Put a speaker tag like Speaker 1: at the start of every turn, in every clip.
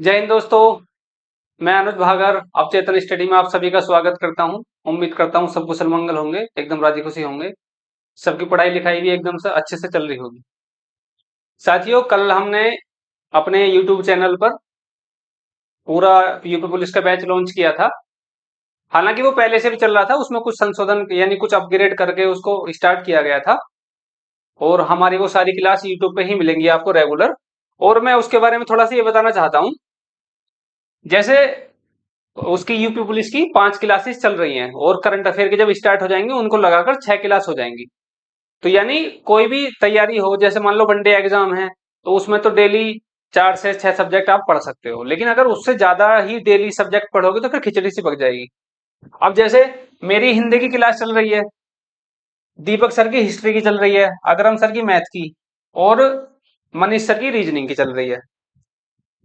Speaker 1: जय हिंद दोस्तों। मैं अनुज भागर अब चेतन स्टडी में आप सभी का स्वागत करता हूं। उम्मीद करता हूं सब कुशल मंगल होंगे, एकदम राजी खुशी होंगे। सबकी पढ़ाई लिखाई भी एकदम से अच्छे से चल रही होगी। साथियों, कल हमने अपने YouTube चैनल पर पूरा यूपी पुलिस का बैच लॉन्च किया था। हालांकि वो पहले से भी चल रहा था, उसमें कुछ संशोधन यानी कुछ अपग्रेड करके उसको स्टार्ट किया गया था। और हमारी वो सारी क्लास यूट्यूब पे ही मिलेंगी आपको रेगुलर। और मैं उसके बारे में थोड़ा सा ये बताना चाहता हूँ। जैसे उसकी यूपी पुलिस की 5 क्लासेस चल रही हैं और करंट अफेयर के जब स्टार्ट हो जाएंगे उनको लगाकर 6 क्लास हो जाएंगी। तो यानी कोई भी तैयारी हो, जैसे मान लो वनडे एग्जाम है, तो उसमें तो डेली 4 से 6 सब्जेक्ट आप पढ़ सकते हो। लेकिन अगर उससे ज्यादा ही डेली सब्जेक्ट पढ़ोगे तो फिर खिचड़ी सी पक जाएगी। अब जैसे मेरी हिंदी की क्लास चल रही है, दीपक सर की हिस्ट्री की चल रही है, अकरम सर की मैथ की, और मनीष सर की रीजनिंग की चल रही है।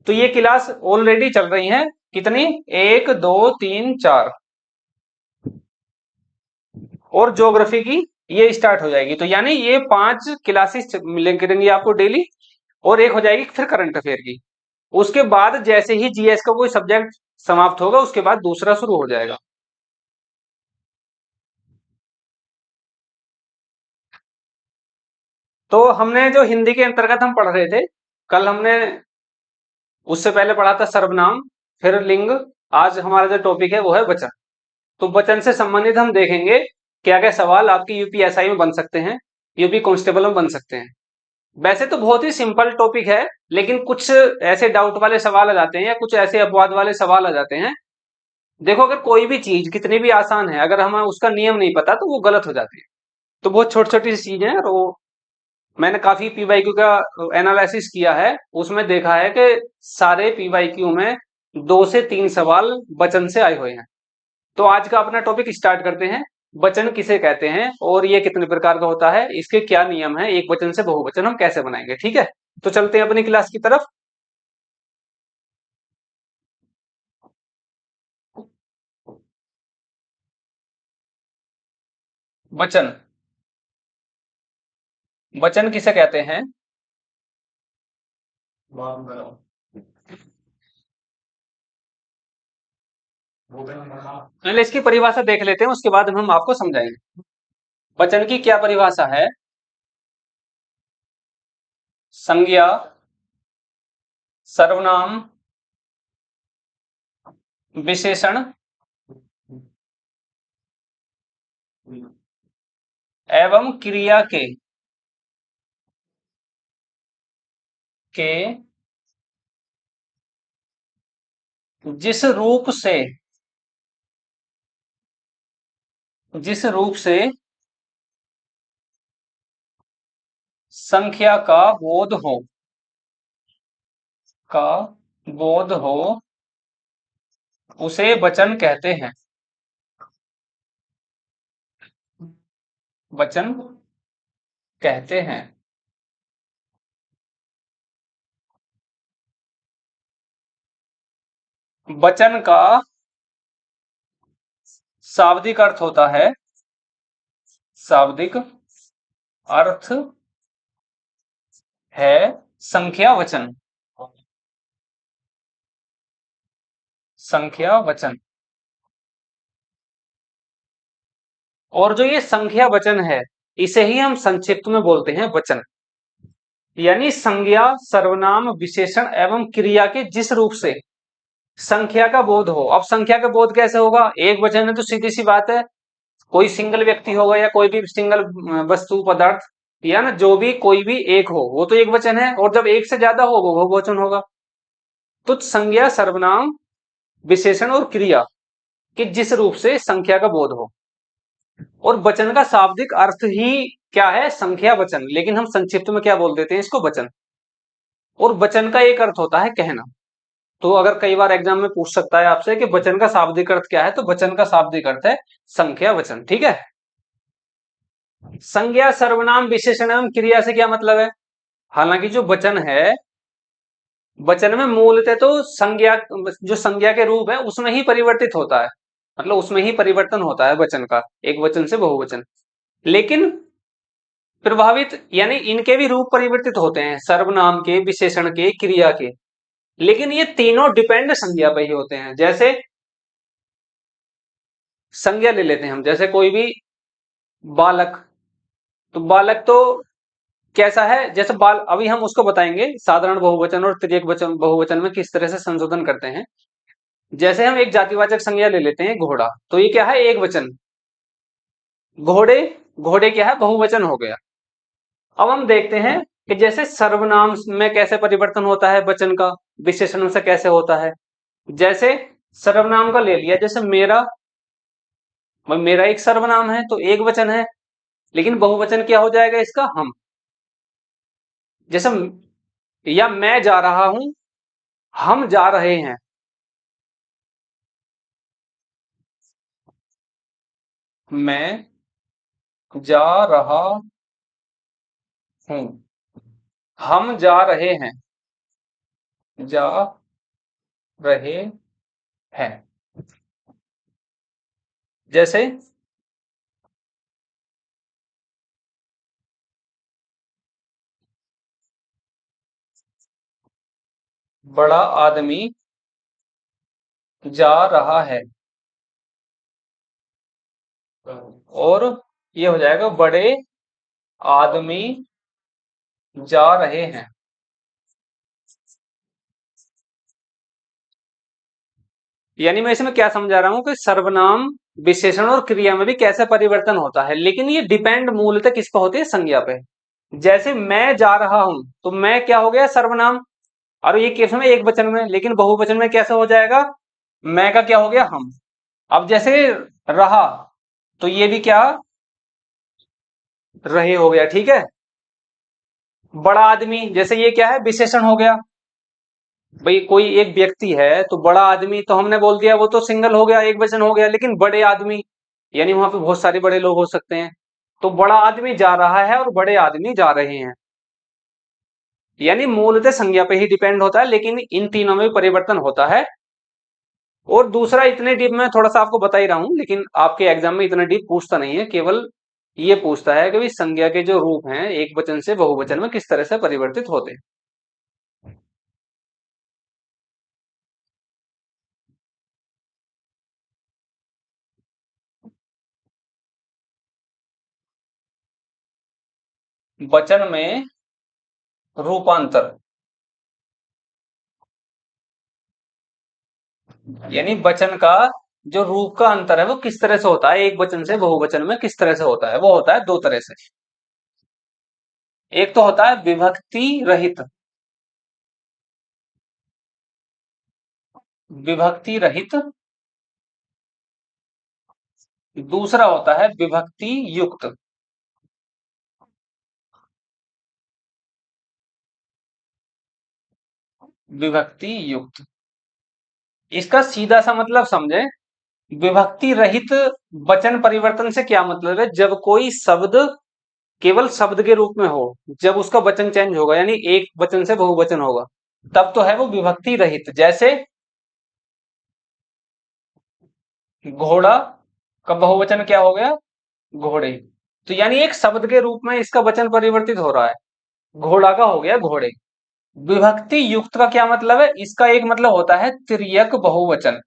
Speaker 1: तो ये क्लास ऑलरेडी चल रही है। कितनी? 1 2 3 4। और ज्योग्राफी की ये स्टार्ट हो जाएगी। तो यानी ये 5 क्लासेस मिलेंगी आपको डेली। और एक हो जाएगी फिर करंट अफेयर की। उसके बाद जैसे ही जीएस का कोई सब्जेक्ट समाप्त होगा उसके बाद दूसरा शुरू हो जाएगा। तो हमने जो हिंदी के अंतर्गत हम पढ़ रहे थे, कल हमने उससे पहले पढ़ा था सर्वनाम, फिर लिंग। आज हमारा जो टॉपिक है वो है वचन। तो वचन से संबंधित हम देखेंगे क्या क्या सवाल आपकी यूपीएसआई में बन सकते हैं, यूपी कांस्टेबल में बन सकते हैं। वैसे तो बहुत ही सिंपल टॉपिक है, लेकिन कुछ ऐसे डाउट वाले सवाल आ जाते हैं या कुछ ऐसे अपवाद वाले सवाल आ जाते हैं। देखो, अगर कोई भी चीज कितनी भी आसान है, अगर हमें उसका नियम नहीं पता तो वो गलत हो जाती है। तो बहुत छोटी छोटी सी चीजें हैं। और वो मैंने काफी पीवाईक्यू का एनालिसिस किया है, उसमें देखा है कि सारे पीवाईक्यू में 2 से 3 सवाल वचन से आए हुए हैं। तो आज का अपना टॉपिक स्टार्ट करते हैं। वचन किसे कहते हैं और ये कितने प्रकार का होता है, इसके क्या नियम है, एक वचन से बहुवचन हम कैसे बनाएंगे। ठीक है, तो चलते हैं अपनी क्लास की तरफ। वचन, वचन किसे कहते हैं? पहले इसकी परिभाषा देख लेते हैं, उसके बाद हम आपको समझाएंगे। वचन की क्या परिभाषा है? संज्ञा, सर्वनाम, विशेषण एवं क्रिया के जिस रूप से जिस रूप से संख्या का बोध हो उसे वचन कहते हैं। वचन कहते हैं। वचन का शाब्दिक अर्थ होता है, शाब्दिक अर्थ है संख्या वचन। संख्या वचन। और जो ये संख्या वचन है, इसे ही हम संक्षिप्त में बोलते हैं वचन। यानी संज्ञा, सर्वनाम, विशेषण एवं क्रिया के जिस रूप से संख्या का बोध हो। अब संख्या का बोध कैसे होगा? एक वचन है तो सीधी सी बात है, कोई सिंगल व्यक्ति होगा या कोई भी सिंगल वस्तु पदार्थ, या ना जो भी कोई भी एक हो वो तो एक वचन है। और जब एक से ज्यादा हो वो बहुवचन होगा। तो संज्ञा, सर्वनाम, विशेषण और क्रिया कि जिस रूप से संख्या का बोध हो। और वचन का शाब्दिक अर्थ ही क्या है? संख्या वचन। लेकिन हम संक्षिप्त में क्या बोल देते हैं? इसको वचन। और वचन का एक अर्थ होता है कहना। तो अगर कई बार एग्जाम में पूछ सकता है आपसे कि वचन का शाब्दिक अर्थ क्या है, तो वचन का शाब्दिक अर्थ है संख्या वचन। ठीक है। संज्ञा, सर्वनाम, विशेषण एवं क्रिया से क्या मतलब है? हालांकि जो वचन है, वचन में मूलतः तो संज्ञा, जो संज्ञा के रूप है उसमें ही परिवर्तित होता है। मतलब उसमें ही परिवर्तन होता है वचन का, एक वचन से बहुवचन। लेकिन प्रभावित यानी इनके भी रूप परिवर्तित होते हैं, सर्वनाम के, विशेषण के, क्रिया के। लेकिन ये तीनों डिपेंड संज्ञा पे ही होते हैं। जैसे संज्ञा ले लेते हैं हम, जैसे कोई भी बालक, तो बालक तो कैसा है, जैसे बाल, अभी हम उसको बताएंगे साधारण बहुवचन और तृतीयक वचन बहुवचन में किस तरह से संशोधन करते हैं। जैसे हम एक जातिवाचक संज्ञा ले लेते हैं घोड़ा, तो ये क्या है, एक वचन। घोड़े, घोड़े क्या है, बहुवचन हो गया। अब हम देखते हैं कि जैसे सर्वनाम में कैसे परिवर्तन होता है वचन का, विशेषण से कैसे होता है। जैसे सर्वनाम का ले लिया, जैसे मेरा, मेरा एक सर्वनाम है तो एक वचन है, लेकिन बहुवचन क्या हो जाएगा इसका, हम। जैसे या मैं जा रहा हूं, हम जा रहे हैं। मैं जा रहा हूं, हम जा रहे हैं, जा रहे हैं। जैसे बड़ा आदमी जा रहा है, और ये हो जाएगा बड़े आदमी जा रहे हैं। यानी मैं इसमें क्या समझा रहा हूं कि सर्वनाम, विशेषण और क्रिया में भी कैसे परिवर्तन होता है, लेकिन ये डिपेंड मूलतः किस पर होती है, संज्ञा पे। जैसे मैं जा रहा हूं, तो मैं क्या हो गया, सर्वनाम, और ये केस में एक वचन में, लेकिन बहुवचन में कैसे हो जाएगा, मैं का क्या हो गया, हम। अब जैसे रहा, तो ये भी क्या, रहे हो गया, ठीक है। बड़ा आदमी, जैसे ये क्या है, विशेषण हो गया। भाई कोई एक व्यक्ति है तो बड़ा आदमी, तो हमने बोल दिया वो तो सिंगल हो गया, एक वचन हो गया, लेकिन बड़े आदमी यानी वहां पे बहुत सारे बड़े लोग हो सकते हैं। तो बड़ा आदमी जा रहा है और बड़े आदमी जा रहे हैं। यानी मूलतः संज्ञा पे ही डिपेंड होता है, लेकिन इन तीनों में भी परिवर्तन होता है। और दूसरा, इतने डीप में थोड़ा सा आपको बता ही रहा हूं, लेकिन आपके एग्जाम में इतना डीप पूछता नहीं है, केवल ये पूछता है कि भाई संज्ञा के जो रूप हैं एक वचन से बहुवचन में किस तरह से परिवर्तित होते हैं। वचन में रूपांतर, यानी वचन का जो रूप का अंतर है वो किस तरह से होता है, एक वचन से बहुवचन में किस तरह से होता है, वो होता है दो तरह से। एक तो होता है विभक्ति रहित, विभक्ति रहित। दूसरा होता है विभक्ति युक्त, विभक्ति युक्त। इसका सीधा सा मतलब समझे, विभक्ति रहित वचन परिवर्तन से क्या मतलब है, जब कोई शब्द केवल शब्द के रूप में हो, जब उसका वचन चेंज होगा, यानी एक वचन से बहुवचन होगा, तब तो है वो विभक्ति रहित। जैसे घोड़ा का बहुवचन क्या हो गया, घोड़े। तो यानी एक शब्द के रूप में इसका वचन परिवर्तित हो रहा है, घोड़ा का हो गया घोड़े। विभक्ति युक्त का क्या मतलब है, इसका एक मतलब होता है तिर्यक बहुवचन,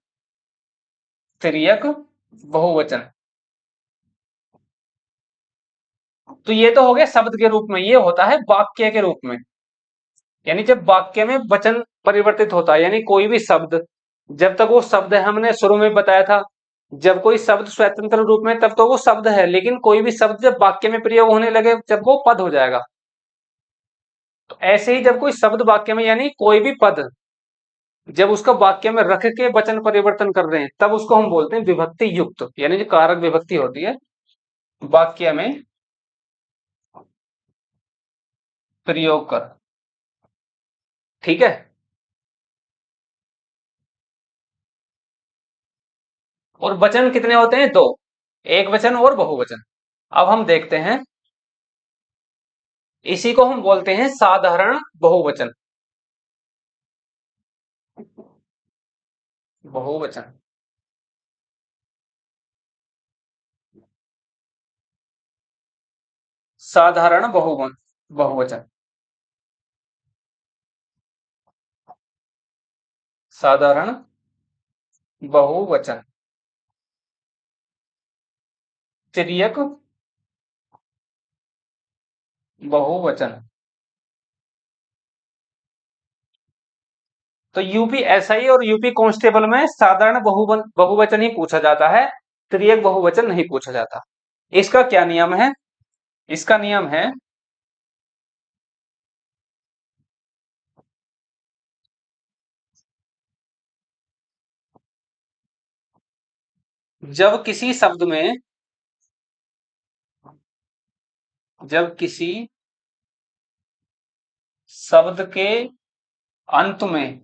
Speaker 1: तिर्यक बहुवचन। तो ये तो हो गया शब्द के रूप में, ये होता है वाक्य के रूप में। यानी जब वाक्य में वचन परिवर्तित होता है, यानी कोई भी शब्द, जब तक वो शब्द है, हमने शुरू में बताया था, जब कोई शब्द स्वतंत्र रूप में तब तो वो शब्द है, लेकिन कोई भी शब्द जब वाक्य में प्रयोग होने लगे जब वो पद हो जाएगा। तो ऐसे ही जब कोई शब्द वाक्य में, यानी कोई भी पद जब उसका वाक्य में रख के वचन परिवर्तन कर रहे हैं, तब उसको हम बोलते हैं विभक्ति युक्त, यानी जो कारक विभक्ति होती है वाक्य में प्रयोग कर। ठीक है। और वचन कितने होते हैं, दो, एक वचन और बहुवचन। अब हम देखते हैं, इसी को हम बोलते हैं साधारण बहुवचन, बहुवचन, साधारण बहुवचन, बहुवचन। साधारण बहुवचन, तिर्यक बहुवचन। तो यूपीएसआई और यूपी कांस्टेबल में साधारण बहुवचन ही पूछा जाता है, तिर्यक बहुवचन नहीं पूछा जाता। इसका क्या नियम है? इसका नियम है, जब किसी शब्द में, जब किसी शब्द के अंत में,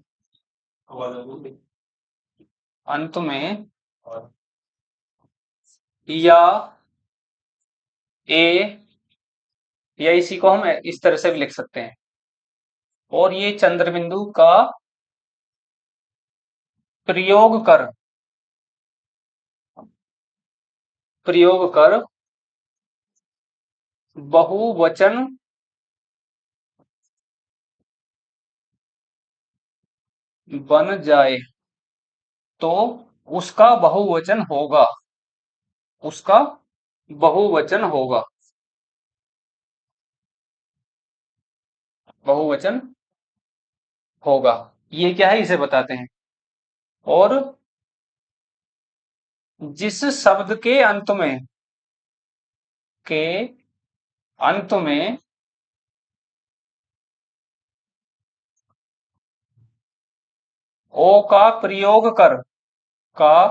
Speaker 1: अंत में या ए, या इसी को हम इस तरह से भी लिख सकते हैं, और ये चंद्र बिंदु का प्रयोग कर, प्रयोग कर बहुवचन बन जाए तो उसका बहुवचन होगा, उसका बहुवचन होगा, बहुवचन होगा। ये क्या है, इसे बताते हैं। और जिस शब्द के अंत में, के अंत में ओ का प्रयोग कर, का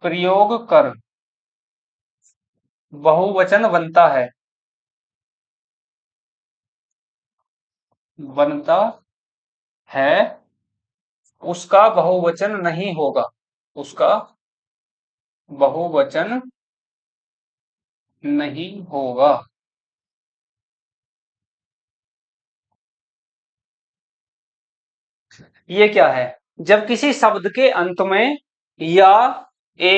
Speaker 1: प्रयोग कर बहुवचन बनता है, बनता है, उसका बहुवचन नहीं होगा, उसका बहुवचन नहीं होगा। ये क्या है? जब किसी शब्द के अंत में या ए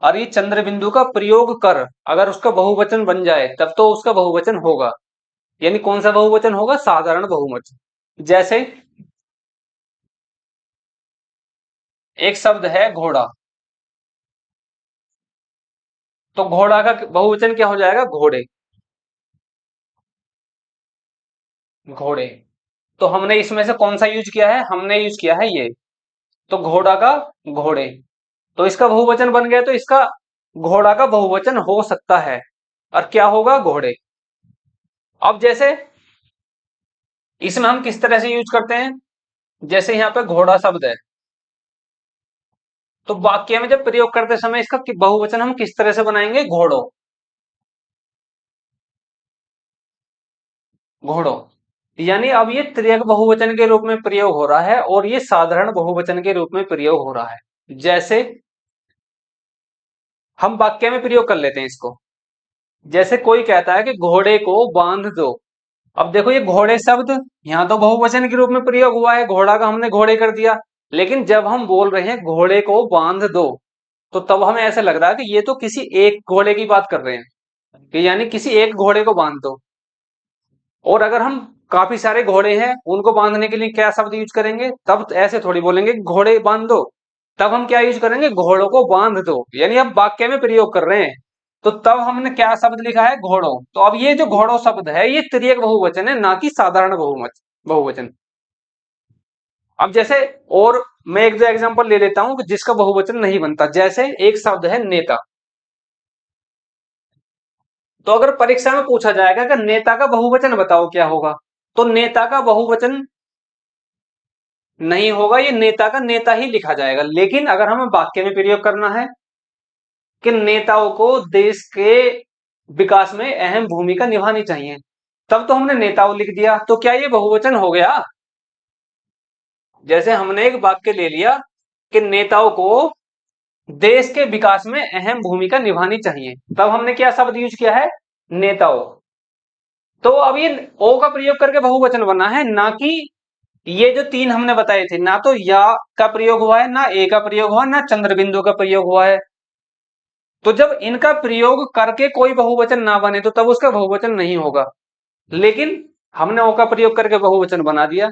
Speaker 1: और ये चंद्र बिंदु का प्रयोग कर अगर उसका बहुवचन बन जाए तब तो उसका बहुवचन होगा। यानी कौन सा बहुवचन होगा? साधारण बहुवचन। जैसे एक शब्द है घोड़ा, तो घोड़ा का बहुवचन क्या हो जाएगा? घोड़े, घोड़े। तो हमने इसमें से कौन सा यूज किया है? हमने यूज किया है ये, तो घोड़ा का घोड़े। तो इसका बहुवचन बन गया, तो इसका घोड़ा का बहुवचन हो सकता है, और क्या होगा? घोड़े। अब जैसे इसमें हम किस तरह से यूज करते हैं, जैसे यहाँ पे घोड़ा शब्द है, तो वाक्य में जब प्रयोग करते समय इसका बहुवचन हम किस तरह से बनाएंगे? घोड़ों, घोड़ों। यानी अब ये त्रियक बहुवचन के रूप में प्रयोग हो रहा है और ये साधारण बहुवचन के रूप में प्रयोग हो रहा है। जैसे हम वाक्य में प्रयोग कर लेते हैं इसको। जैसे कोई कहता है कि घोड़े को बांध दो। अब देखो ये घोड़े शब्द यहाँ तो बहुवचन के रूप में प्रयोग हुआ है, घोड़ा का हमने घोड़े कर दिया, लेकिन जब हम बोल रहे हैं घोड़े को बांध दो तो तब हमें ऐसा लग रहा है कि ये तो किसी एक घोड़े की बात कर रहे हैं, कि यानी किसी एक घोड़े को बांध दो। और अगर हम काफी सारे घोड़े हैं उनको बांधने के लिए क्या शब्द यूज करेंगे? तब ऐसे थोड़ी बोलेंगे घोड़े बांध दो, तब हम क्या यूज करेंगे? घोड़ों को बांध दो, यानी अब वाक्य में प्रयोग कर रहे हैं। तो तब हमने क्या शब्द लिखा है? घोड़ों। तो अब ये जो घोड़ों शब्द है ये तिर्यक बहुवचन है, ना कि साधारण बहुवचन। अब जैसे और मैं एक दो एग्जांपल ले लेता हूं जिसका बहुवचन नहीं बनता। जैसे एक शब्द है नेता, तो अगर परीक्षा में पूछा जाएगा कि नेता का बहुवचन बताओ क्या होगा, तो नेता का बहुवचन नहीं होगा, ये नेता का नेता ही लिखा जाएगा। लेकिन अगर हमें वाक्य में प्रयोग करना है कि नेताओं को देश के विकास में अहम भूमिका निभानी चाहिए, तब तो हमने नेताओं लिख दिया, तो क्या ये बहुवचन हो गया? जैसे हमने एक वाक्य ले लिया कि नेताओं को देश के विकास में अहम भूमिका निभानी चाहिए, तब हमने क्या शब्द यूज किया है? नेताओं। तो अब ये ओ का प्रयोग करके बहुवचन बना है, ना कि ये जो तीन हमने बताए थे, ना तो या का प्रयोग हुआ है, ना ए का प्रयोग हुआ, ना चंद्र बिंदु का प्रयोग हुआ है। तो जब इनका प्रयोग करके कोई बहुवचन ना बने तो तब उसका बहुवचन नहीं होगा। लेकिन हमने ओ का प्रयोग करके बहुवचन बना दिया,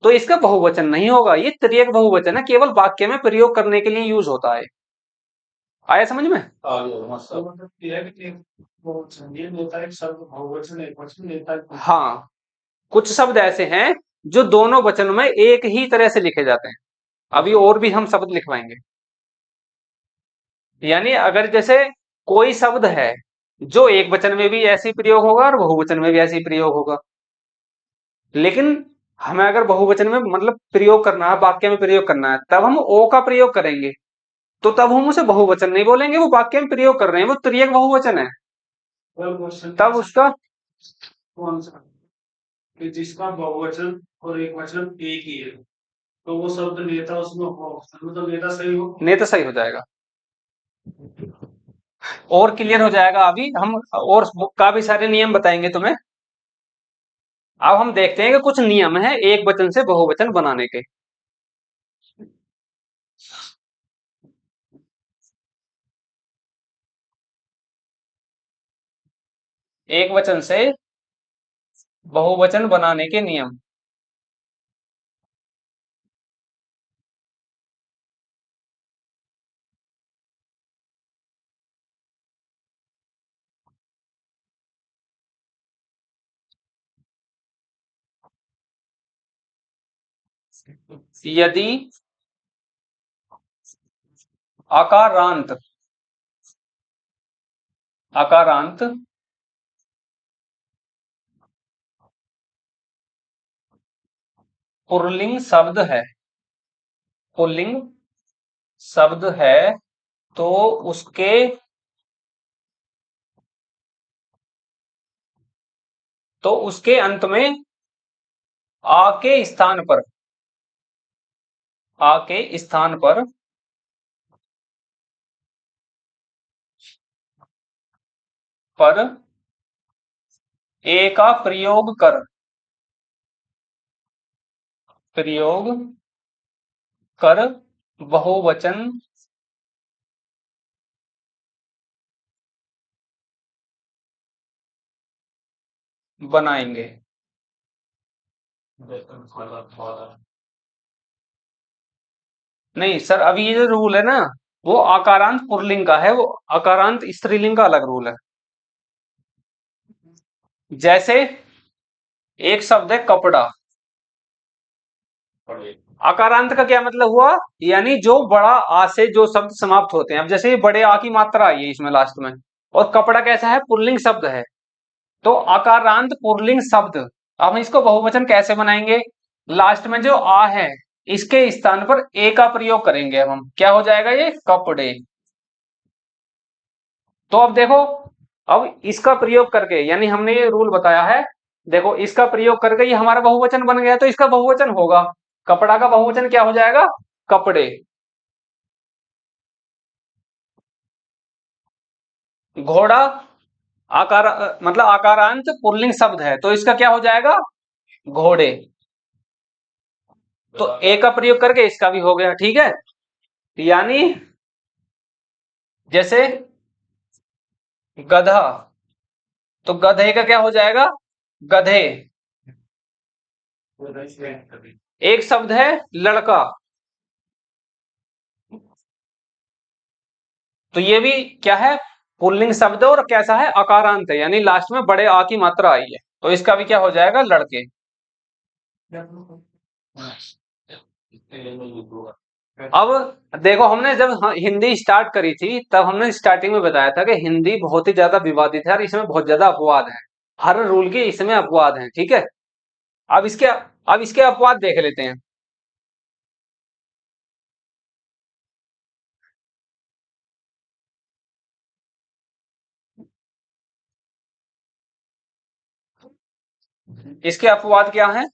Speaker 1: तो इसका बहुवचन नहीं होगा, ये त्रियक बहुवचन है, केवल वाक्य में प्रयोग करने के लिए यूज होता है। आया समझ में? हाँ, कुछ शब्द ऐसे हैं जो दोनों वचन में एक ही तरह से लिखे जाते हैं। अभी और भी हम शब्द लिखवाएंगे। यानी अगर जैसे कोई शब्द है जो एक वचन में भी ऐसे ही प्रयोग होगा और बहुवचन में भी ऐसे ही प्रयोग होगा, लेकिन हमें अगर बहुवचन में मतलब प्रयोग करना है, वाक्य में प्रयोग करना है, तब हम ओ का प्रयोग करेंगे। तो तब हम उसे बहुवचन नहीं बोलेंगे, वो वाक्य में प्रयोग कर रहे हैं, वो त्रियक बहुवचन है। तब उसका कौन सा कि जिसका बहुवचन और एक वचन एक ही है, तो वो शब्द नेता उसमें हो, तो नेता सही हो, नेता सही हो जाएगा। और क्लियर हो जाएगा। अभी हम और काफी सारे नियम बताएंगे तुम्हें। अब हम देखते हैं कि कुछ नियम है एक वचन से बहुवचन बनाने के। एक वचन से बहुवचन बनाने के नियम। यदि आकारांत आकारांत पुल्लिंग शब्द है, पुल्लिंग शब्द है, तो उसके अंत में आ के स्थान पर पर ए का प्रयोग कर बहुवचन बनाएंगे। नहीं सर, अभी ये जो रूल है ना, वो आकारांत पुल्लिंग का है, वो आकारांत स्त्रीलिंग का अलग रूल है। जैसे एक शब्द है कपड़ा, आकारांत का क्या मतलब हुआ, यानी जो बड़ा आ से जो शब्द समाप्त होते हैं। अब जैसे बड़े आ की मात्रा आई है इसमें लास्ट में, और कपड़ा कैसा है, पुल्लिंग शब्द है, तो आकारांत पुल्लिंग शब्द। अब हम इसको बहुवचन कैसे बनाएंगे, लास्ट में जो आ है इसके स्थान पर ए का प्रयोग करेंगे। अब हम क्या हो जाएगा, ये कपड़े। तो अब देखो, अब इसका प्रयोग करके, यानी हमने ये रूल बताया है, देखो इसका प्रयोग करके ये हमारा बहुवचन बन गया, तो इसका बहुवचन होगा, कपड़ा का बहुवचन क्या हो जाएगा, कपड़े। घोड़ा आकार मतलब आकारांत पुल्लिंग शब्द है, तो इसका क्या हो जाएगा, घोड़े। तो ए का प्रयोग करके इसका भी हो गया, ठीक है। यानी जैसे गधा, तो गधे का क्या हो जाएगा, गधे। एक शब्द है लड़का, तो ये भी क्या है, पुल्लिंग शब्द और कैसा है, आकारांत है, यानी लास्ट में बड़े आ की मात्रा आई है, तो इसका भी क्या हो जाएगा, लड़के। अब देखो, हमने जब हिंदी स्टार्ट करी थी तब हमने स्टार्टिंग में बताया था कि हिंदी बहुत ही ज्यादा विवादित है और इसमें बहुत ज्यादा अपवाद है, हर रूल के इसमें अपवाद हैं, ठीक है। अब इसके अपवाद देख लेते हैं। इसके अपवाद क्या हैं,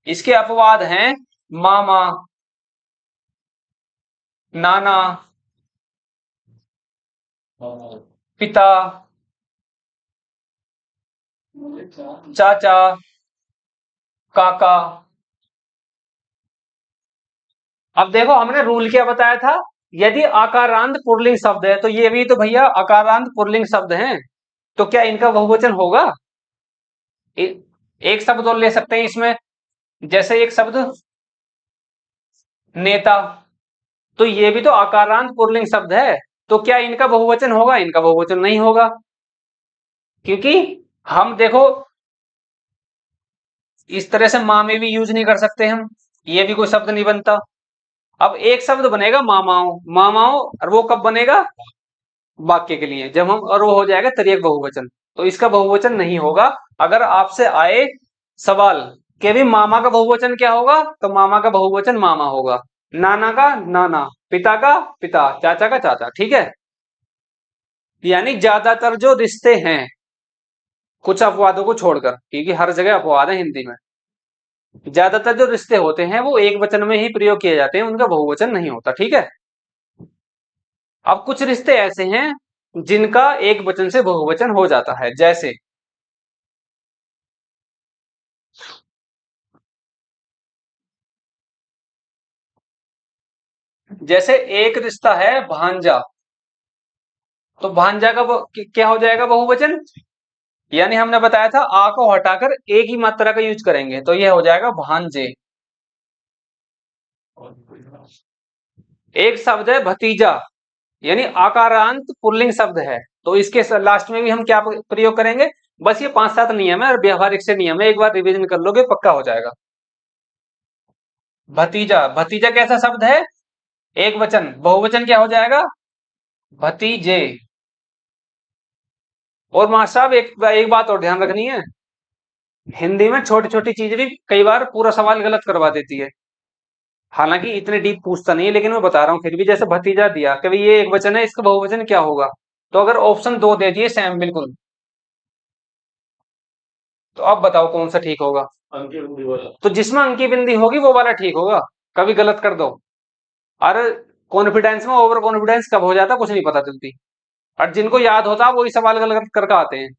Speaker 1: इसके अपवाद हैं मामा, नाना, पिता, चाचा, काका। अब देखो हमने रूल क्या बताया था, यदि आकारांत पुल्लिंग शब्द है, तो ये भी तो भैया आकारांत पुल्लिंग शब्द हैं, तो क्या इनका बहुवचन होगा, एक शब्द और ले सकते हैं इसमें, जैसे एक शब्द नेता, तो ये भी तो आकारांत पुल्लिंग शब्द है, तो क्या इनका बहुवचन होगा? इनका बहुवचन नहीं होगा, क्योंकि हम देखो इस तरह से माँ में भी यूज नहीं कर सकते हम, ये भी कोई शब्द नहीं बनता। अब एक शब्द बनेगा मामाओं, मामाओं, और वो कब बनेगा? वाक्य के लिए, जब हम, और वो हो जाएगा तृतीयक बहुवचन, तो इसका बहुवचन नहीं होगा। अगर आपसे आए सवाल कि भी मामा का बहुवचन क्या होगा, तो मामा का बहुवचन मामा होगा, नाना का नाना, पिता का पिता, चाचा का चाचा, ठीक है। यानी ज्यादातर जो रिश्ते हैं, कुछ अपवादों को छोड़कर, क्योंकि हर जगह अपवाद है हिंदी में, ज्यादातर जो रिश्ते होते हैं वो एक वचन में ही प्रयोग किए जाते हैं, उनका बहुवचन नहीं होता, ठीक है। अब कुछ रिश्ते ऐसे हैं जिनका एक वचन से बहुवचन हो जाता है, जैसे एक रिश्ता है भांजा, तो भांजा का क्या हो जाएगा बहुवचन? यानी हमने बताया था आ को हटाकर एक ही मात्रा का यूज करेंगे, तो यह हो जाएगा भांजे। एक शब्द है भतीजा, यानी आकारांत पुल्लिंग शब्द है, तो इसके लास्ट में भी हम क्या प्रयोग करेंगे? बस ये 5-7 नियम है और व्यवहारिक से नियम है, एक बार रिवीजन कर लोगे पक्का हो जाएगा। भतीजा, भतीजा कैसा शब्द है? एक वचन, बहुवचन क्या हो जाएगा? भतीजे। और मास्टर साहब एक बात और ध्यान रखनी है, हिंदी में छोटी छोटी चीजें भी कई बार पूरा सवाल गलत करवा देती है, हालांकि इतने डीप पूछता नहीं है, लेकिन मैं बता रहा हूं फिर भी। जैसे भतीजा दिया, कभी ये एक वचन है, इसका बहुवचन क्या होगा? तो अगर ऑप्शन 2 दे दिए सेम बिल्कुल, तो अब बताओ कौन सा ठीक होगा? अंकी बिंदी वाला। तो जिसमें अंकी बिंदी होगी वो वाला ठीक होगा, कभी गलत कर दो। अरे कॉन्फिडेंस में ओवर कॉन्फिडेंस कब हो जाता कुछ नहीं पता चलती, और जिनको याद होता वही सवाल गलत करके आते हैं।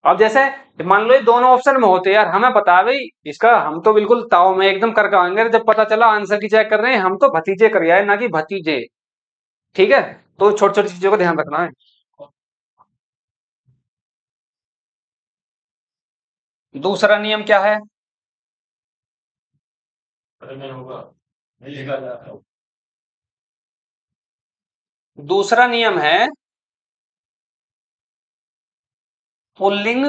Speaker 1: अब जैसे मान लो ये दोनों ऑप्शन में होते यार, हमें पता है भाई इसका, हम तो बिल्कुल ताव में एकदम करके आएंगे, जब पता चला आंसर की चेक कर रहे हैं हम, तो भतीजे कर आए ना कि भतीजे, ठीक है। तो छोटी छोटी चीजों का ध्यान रखना है। दूसरा नियम क्या है? दूसरा नियम है पुल्लिंग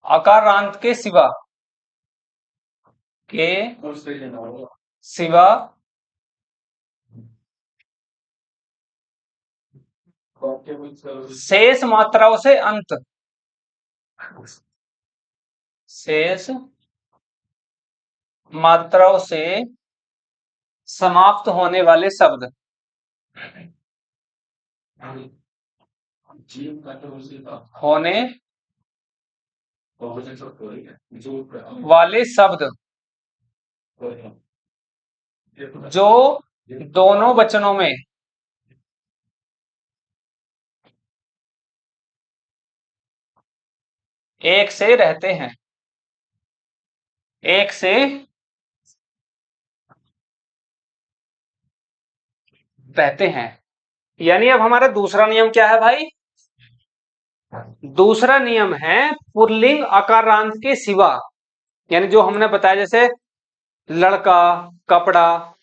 Speaker 1: आकारांत के सिवा, के सिवा शेष मात्राओं से अंत, शेष मात्राओं से समाप्त होने वाले शब्द, होने वाले शब्द जो दोनों वचनों में एक से रहते हैं, एक से रहते हैं। यानी अब हमारा दूसरा नियम क्या है भाई? दूसरा नियम है पुल्लिंग आकारांत के सिवा, यानी जो हमने बताया जैसे लड़का, कपड़ा,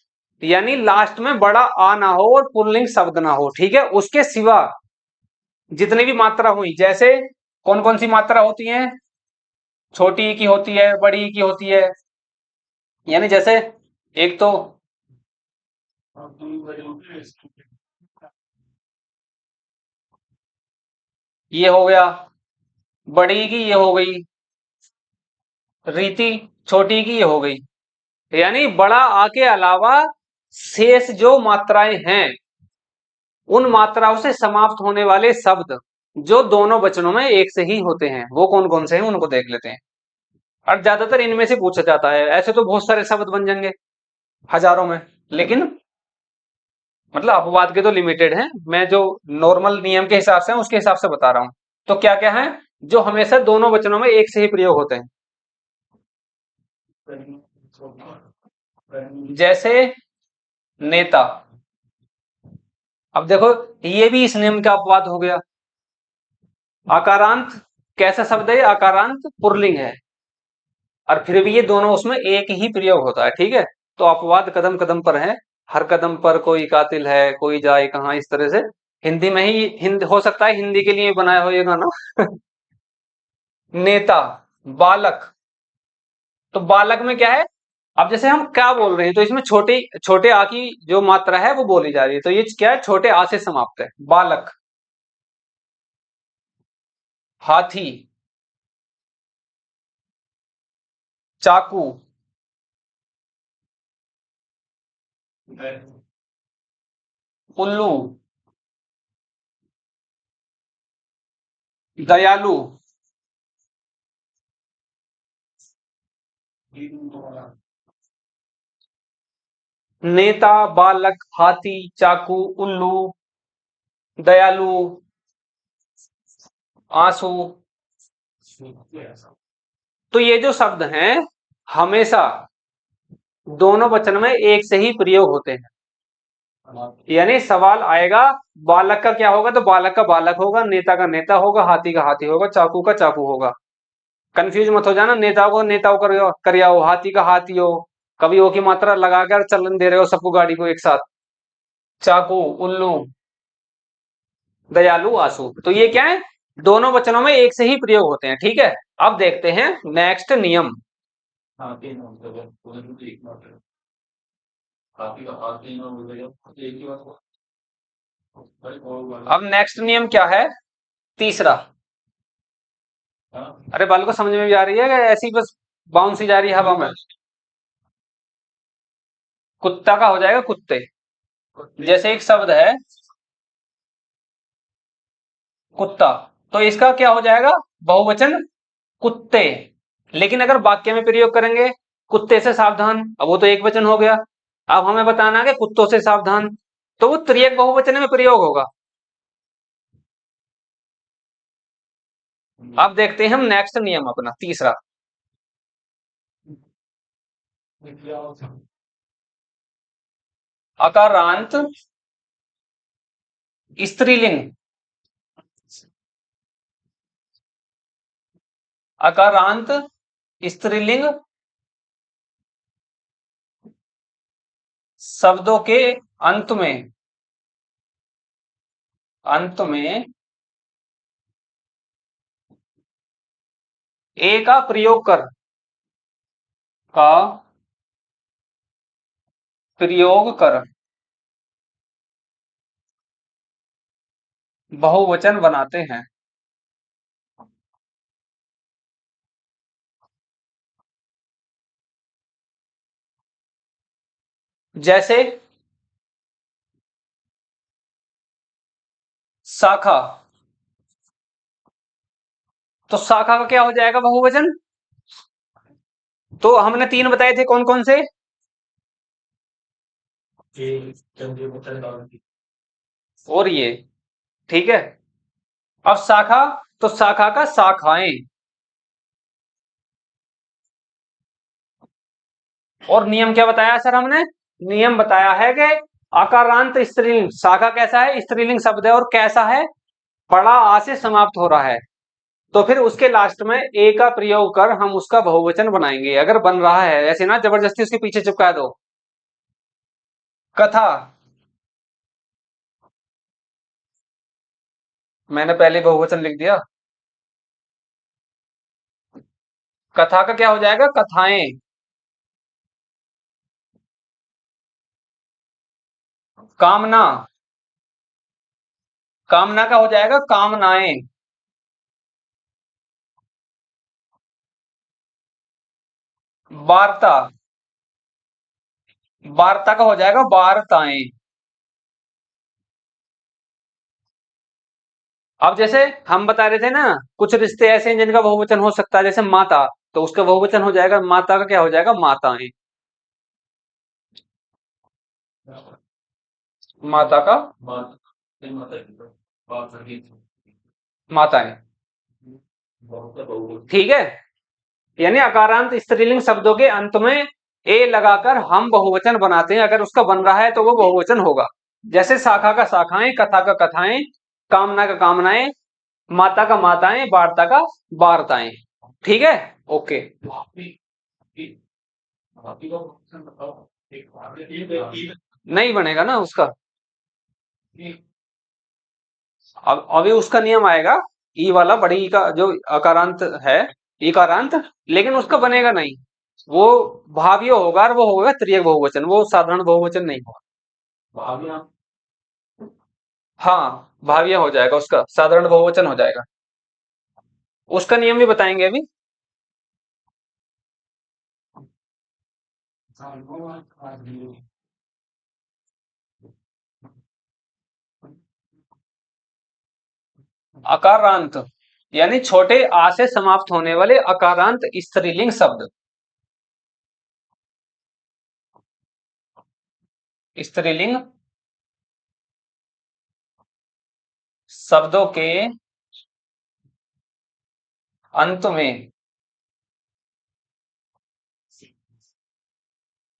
Speaker 1: यानी लास्ट में बड़ा आ ना हो और पुल्लिंग शब्द ना हो, ठीक है, उसके सिवा जितनी भी मात्रा हुई, जैसे कौन कौन सी मात्रा होती है? छोटी की होती है, बड़ी की होती है, यानी जैसे एक तो ये हो गया, बड़ी की ये हो गई रीति, छोटी की ये हो गई, यानी बड़ा आ के अलावा शेष जो मात्राएं हैं, उन मात्राओं से समाप्त होने वाले शब्द जो दोनों वचनों में एक से ही होते हैं, वो कौन कौन से हैं उनको देख लेते हैं। और ज्यादातर इनमें से पूछा जाता है, ऐसे तो बहुत सारे शब्द बन जाएंगे हजारों में, लेकिन मतलब अपवाद के तो लिमिटेड हैं, मैं जो नॉर्मल नियम के हिसाब से उसके हिसाब से बता रहा हूं। तो क्या क्या है जो हमेशा दोनों वचनों में एक से ही प्रयोग होते हैं? जैसे नेता, अब देखो ये भी इस नियम का अपवाद हो गया, आकारांत कैसा शब्द है? आकारांत पुल्लिंग है, और फिर भी ये दोनों उसमें एक ही प्रयोग होता है, ठीक है। तो अपवाद कदम कदम पर है, हर कदम पर कोई कातिल है, कोई जाए कहाँ, इस तरह से हिंदी में ही हो सकता है हिंदी के लिए बनाया हो ये गाना। नेता, बालक, तो बालक में क्या है? अब जैसे हम क्या बोल रहे हैं, तो इसमें छोटे छोटे आ की जो मात्रा है वो बोली जा रही है, तो ये क्या है? छोटे आ से समाप्त है, बालक। हाथी, चाकू, उल्लू, दयालु, नेता, बालक, हाथी, चाकू, उल्लू, दयालु, आंसू। तो ये जो शब्द हैं हमेशा दोनों वचन में एक से ही प्रयोग होते हैं, यानी सवाल आएगा बालक का क्या होगा, तो बालक का बालक होगा, नेता का नेता होगा, हाथी का हाथी होगा, चाकू का चाकू होगा। कंफ्यूज मत हो जाना, नेता को नेता कर आओ, हाथी का हाथी हो, कभी ओ की मात्रा लगाकर चलन दे रहे हो सबको गाड़ी को एक साथ। चाकू, उल्लू, दयालु, आंसू, तो ये क्या है? दोनों वचनों में एक से ही प्रयोग होते हैं, ठीक है। अब देखते हैं नेक्स्ट नियम। अब नेक्स्ट नियम क्या है? तीसरा। अरे बाल को समझ में भी आ रही है कि ऐसी बस बाउंस ही जा रही है हवा में? कुत्ता का हो जाएगा कुत्ते। जैसे एक शब्द है कुत्ता, तो इसका क्या हो जाएगा? बहुवचन कुत्ते। लेकिन अगर वाक्य में प्रयोग करेंगे कुत्ते से सावधान, अब वो तो एक वचन हो गया। अब हमें बताना है कि कुत्तों से सावधान, तो वो त्रिएक बहुवचन में प्रयोग होगा। अब देखते हैं हम नेक्स्ट नियम अपना तीसरा। अकारांत स्त्रीलिंग, अकारांत स्त्रीलिंग शब्दों के अंत में ए का प्रयोग कर बहुवचन बनाते हैं। जैसे शाखा, तो शाखा का क्या हो जाएगा? बहुवचन। तो हमने तीन बताए थे, कौन कौन से? और ये, ठीक है। अब शाखा, तो शाखा का शाखाएं, और नियम क्या बताया सर हमने? नियम बताया है कि आकारांत स्त्रीलिंग, शाखा कैसा है? स्त्रीलिंग शब्द है, और कैसा है? बड़ा आ से समाप्त हो रहा है, तो फिर उसके लास्ट में ए का प्रयोग कर हम उसका बहुवचन बनाएंगे, अगर बन रहा है ऐसे ना जबरदस्ती उसके पीछे चिपका दो। कथा, मैंने पहले बहुवचन लिख दिया। कथा का क्या हो जाएगा? कथाएं। कामना, कामना का हो जाएगा कामनाएं। वार्ता, वार्ता का हो जाएगा वार्ताएं। अब जैसे हम बता रहे थे ना, कुछ रिश्ते ऐसे हैं जिनका बहुवचन हो सकता है, जैसे माता, तो उसका बहुवचन हो जाएगा, माता का क्या हो जाएगा? माताएं। माता का माताएं, ठीक है। यानी अकारांत स्त्रीलिंग शब्दों के अंत में ए लगाकर हम बहुवचन बनाते हैं, अगर उसका बन रहा है तो वो बहुवचन होगा। जैसे शाखा का शाखाएं, कथा का कथाएं, कामना का कामनाएं, माता का माताएं, वार्ता का वार्ताएं। ठीक है। ओके। नहीं बनेगा ना उसका। अब अभी उसका नियम आएगा। ई वाला बड़ी ई का जो अकारांत है, इकारांत, लेकिन उसका बनेगा नहीं। वो भाव्य होगा और वो होगा त्रियक बहुवचन, वो साधारण बहुवचन नहीं होगा। हाँ, भाव्य हो जाएगा, उसका साधारण बहुवचन हो जाएगा। उसका नियम भी बताएंगे अभी। अकारांत यानी छोटे आ से समाप्त होने वाले अकारांत स्त्रीलिंग शब्द। स्त्रीलिंग शब्दों के अंत में,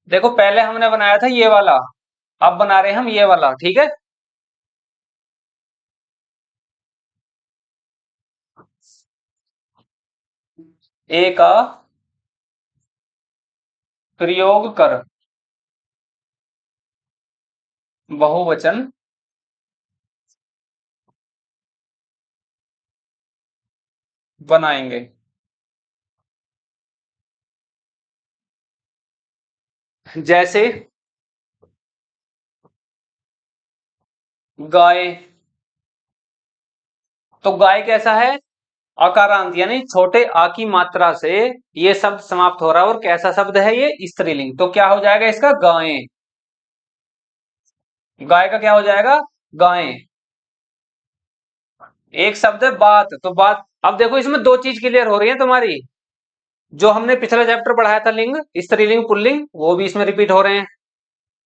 Speaker 1: देखो पहले हमने बनाया था ये वाला, अब बना रहे हैं हम ये वाला। ठीक है। ए का प्रयोग कर बहुवचन बनाएंगे। जैसे गाय। तो गाय कैसा है? अकारांत यानी छोटे आ की मात्रा से ये शब्द समाप्त हो रहा है, और कैसा शब्द है ये? स्त्रीलिंग। तो क्या हो जाएगा इसका? गायें। गाय का क्या हो जाएगा? गायें। एक शब्द है बात, तो बात। अब देखो इसमें दो चीज क्लियर हो रही है तुम्हारी। जो हमने पिछला चैप्टर पढ़ाया था लिंग, स्त्रीलिंग पुल्लिंग, वो भी इसमें रिपीट हो रहे हैं,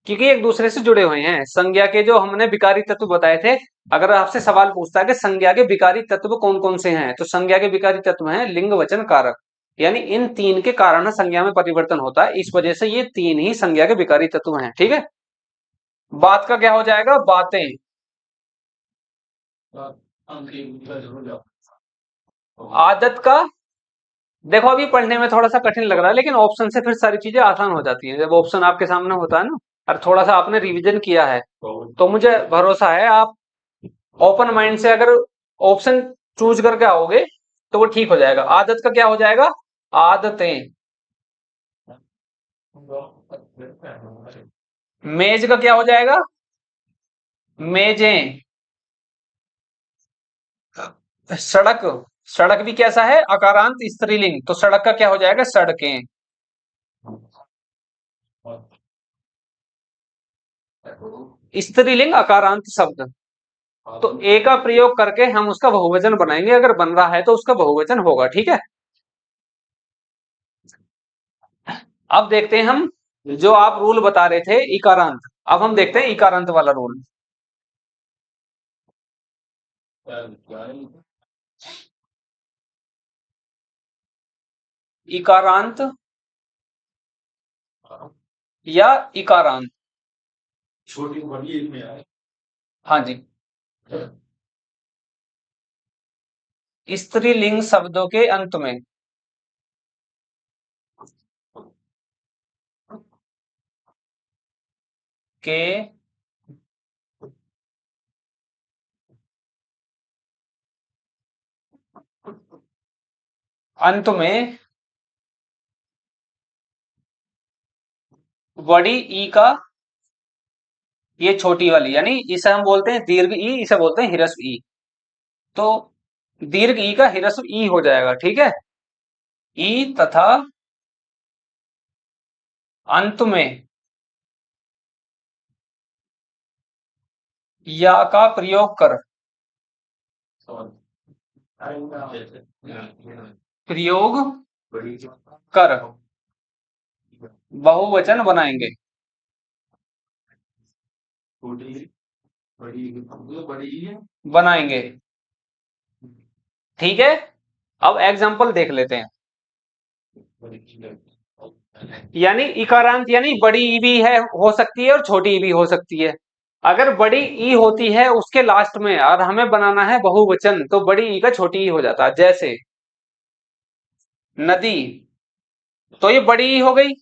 Speaker 1: क्योंकि एक दूसरे से जुड़े हुए हैं। संज्ञा के जो हमने विकारी तत्व बताए थे, अगर आपसे सवाल पूछता है कि संज्ञा के विकारी तत्व कौन कौन से हैं, तो संज्ञा के विकारी तत्व हैं लिंग वचन कारक। यानी इन तीन के कारण संज्ञा में परिवर्तन होता है, इस वजह से ये तीन ही संज्ञा के विकारी तत्व हैं। ठीक है। बात का क्या हो जाएगा? बातें। आदत का, देखो अभी पढ़ने में थोड़ा सा कठिन लग रहा है, लेकिन ऑप्शन से फिर सारी चीजें आसान हो जाती हैं। जब ऑप्शन आपके सामने होता है ना, और थोड़ा सा आपने रिवीजन किया है, तो मुझे भरोसा है आप ओपन माइंड से अगर ऑप्शन चूज करके आओगे तो वो ठीक हो जाएगा। आदत का क्या हो जाएगा? आदतें। मेज का क्या हो जाएगा? मेजें। सड़क, सड़क भी कैसा है? अकारांत स्त्रीलिंग, तो सड़क का क्या हो जाएगा? सड़कें। स्त्रीलिंग अकारांत शब्द। तो ए का प्रयोग करके हम उसका बहुवचन बनाएंगे, अगर बन रहा है तो उसका बहुवचन होगा। ठीक है। अब देखते हैं हम, जो आप रूल बता रहे थे इकारांत, अब हम देखते हैं इकारांत वाला रूल। इकारांत या इकारांत। छोटी बड़ी में आए। हाँ जी। स्त्रीलिंग शब्दों के अंत में, के अंत में बड़ी ई का, ये छोटी वाली, यानी इसे हम बोलते हैं दीर्घ ई, इसे बोलते हैं ह्रस्व ई। तो दीर्घ ई का ह्रस्व ई हो जाएगा। ठीक है। ई तथा अंत में या का प्रयोग कर, प्रयोग कर बहुवचन बनाएंगे। बनाएंगे। ठीक है। अब एग्जांपल देख लेते हैं। यानी इकारांत यानी बड़ी ई भी है, हो सकती है, और छोटी ई भी हो सकती है। अगर बड़ी ई होती है उसके लास्ट में और हमें बनाना है बहुवचन, तो बड़ी ई का छोटी ई हो जाता है। जैसे नदी, तो ये बड़ी ई हो गई।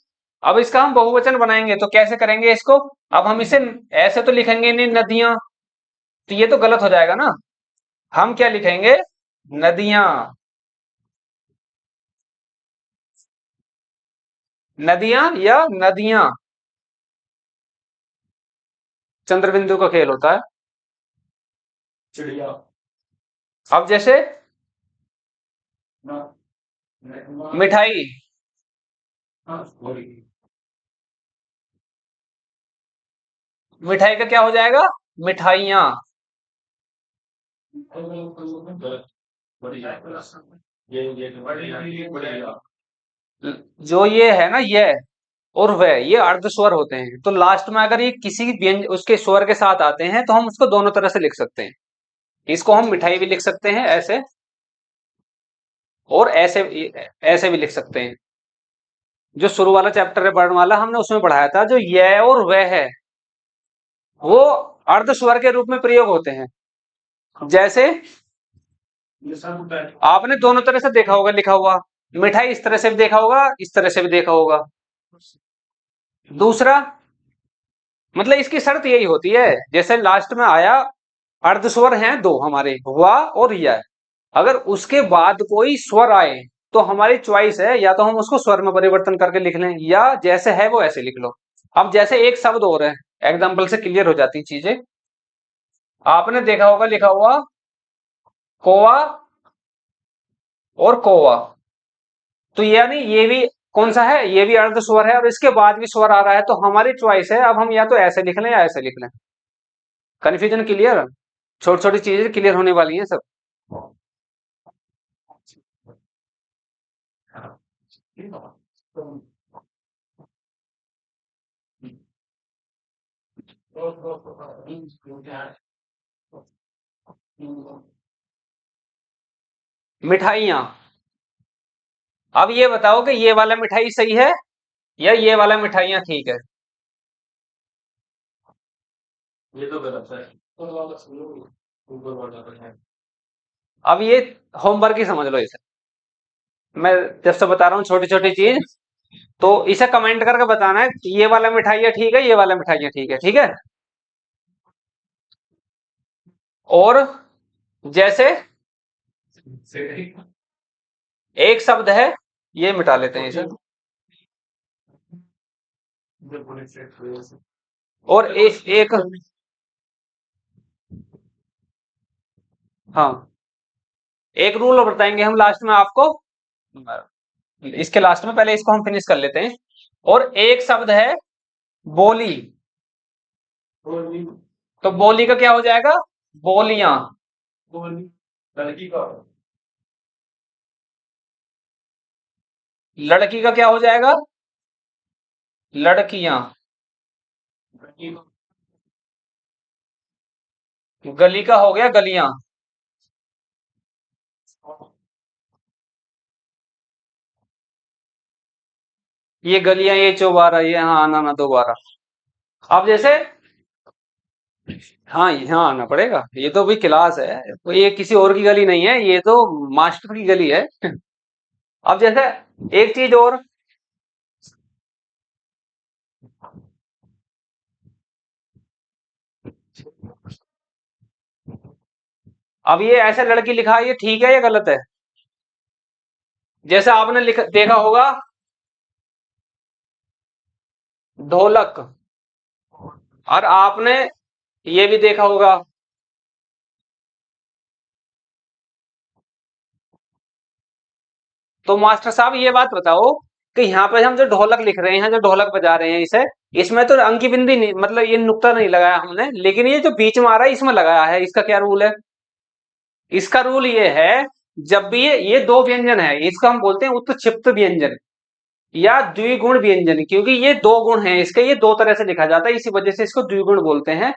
Speaker 1: अब इसका हम बहुवचन बनाएंगे तो कैसे करेंगे इसको? अब हम इसे ऐसे तो लिखेंगे नहीं नदियां, तो ये तो गलत हो जाएगा ना। हम क्या लिखेंगे? नदियां। नदियां या नदियां, चंद्रबिंदु का खेल होता है। चिड़िया। अब जैसे मिठाई, मिठाई का क्या हो जाएगा? मिठाइयाँ। जो ये है ना, ये और वह, ये अर्ध स्वर होते हैं। तो लास्ट में अगर ये किसी व्यंजन उसके स्वर के साथ आते हैं तो हम उसको दोनों तरह से लिख सकते हैं। इसको हम मिठाई भी लिख सकते हैं ऐसे, और ऐसे ऐसे भी लिख सकते हैं। जो शुरू वाला चैप्टर है वर्णमाला, हमने उसमें पढ़ाया था, जो यह और वह है वो अर्ध स्वर के रूप में प्रयोग होते हैं। जैसे आपने दोनों तरह से देखा होगा लिखा हुआ, मिठाई इस तरह से भी देखा होगा, इस तरह से भी देखा होगा। दूसरा, मतलब इसकी शर्त यही होती है, जैसे लास्ट में आया अर्धस्वर हैं दो हमारे, वा और या। अगर उसके बाद कोई स्वर आए तो हमारी चॉइस है, या तो हम उसको स्वर में परिवर्तन करके लिख लें, या जैसे है वो ऐसे लिख लो। अब जैसे एक शब्द और है, एग्जाम्पल से क्लियर हो जाती चीजें। आपने देखा होगा लिखा हुआ कोवा और कोवा, तो यानी ये भी कौन सा है? ये भी अर्ध स्वर है और इसके बाद भी स्वर आ रहा है, तो हमारी चॉइस है, अब हम या तो ऐसे लिख लें या ऐसे लिख लें। Confusion clear? छोटी छोटी चीजें क्लियर होने वाली हैं सब। मिठाइयाँ। अब ये बताओ कि ये वाला मिठाई सही है या ये वाला मिठाइयाँ ठीक है? ये तो गलत है। अब ये होमवर्क ही समझ लो इसे। मैं जब से बता रहा हूँ छोटी छोटी चीज, तो इसे कमेंट करके बताना है कि ये वाला मिठाइयाँ ठीक है, ये वाला मिठाइयाँ ठीक है, ठीक है? और जैसे एक शब्द है, ये मिटा लेते हैं इसे। और एक हाँ, एक रूल और बताएंगे हम लास्ट में आपको, इसके लास्ट में, पहले इसको हम फिनिश कर लेते हैं। और एक शब्द है बोली, तो बोली का क्या हो जाएगा? बोलियां। लड़की का क्या हो जाएगा? लड़कियां। गली का हो गया गलियां। ये गलियां, ये चौबारा, ये यहाँ आना ना दोबारा। अब जैसे, हाँ यहाँ आना पड़ेगा, ये तो भाई क्लास है, तो ये किसी और की गली नहीं है, ये तो मास्टर की गली है। अब जैसे एक चीज और, अब ये ऐसे लड़की लिखा है, ये ठीक है या गलत है? जैसे आपने देखा होगा ढोलक, और आपने ये भी देखा होगा। तो मास्टर साहब ये बात बताओ कि यहाँ पे हम जो ढोलक लिख रहे हैं, जो ढोलक बजा रहे हैं, इसे, इसमें तो अंकी बिंदी नहीं, मतलब ये नुक्ता नहीं लगाया हमने, लेकिन ये जो बीच में आ रहा है इसमें लगाया है। इसका क्या रूल है? इसका रूल ये है, जब भी ये दो व्यंजन है, इसको हम बोलते हैं उत्क्षिप्त व्यंजन या द्विगुण व्यंजन, क्योंकि ये दो गुण हैं इसके, ये दो तरह से लिखा जाता है, इसी वजह से इसको द्विगुण बोलते हैं।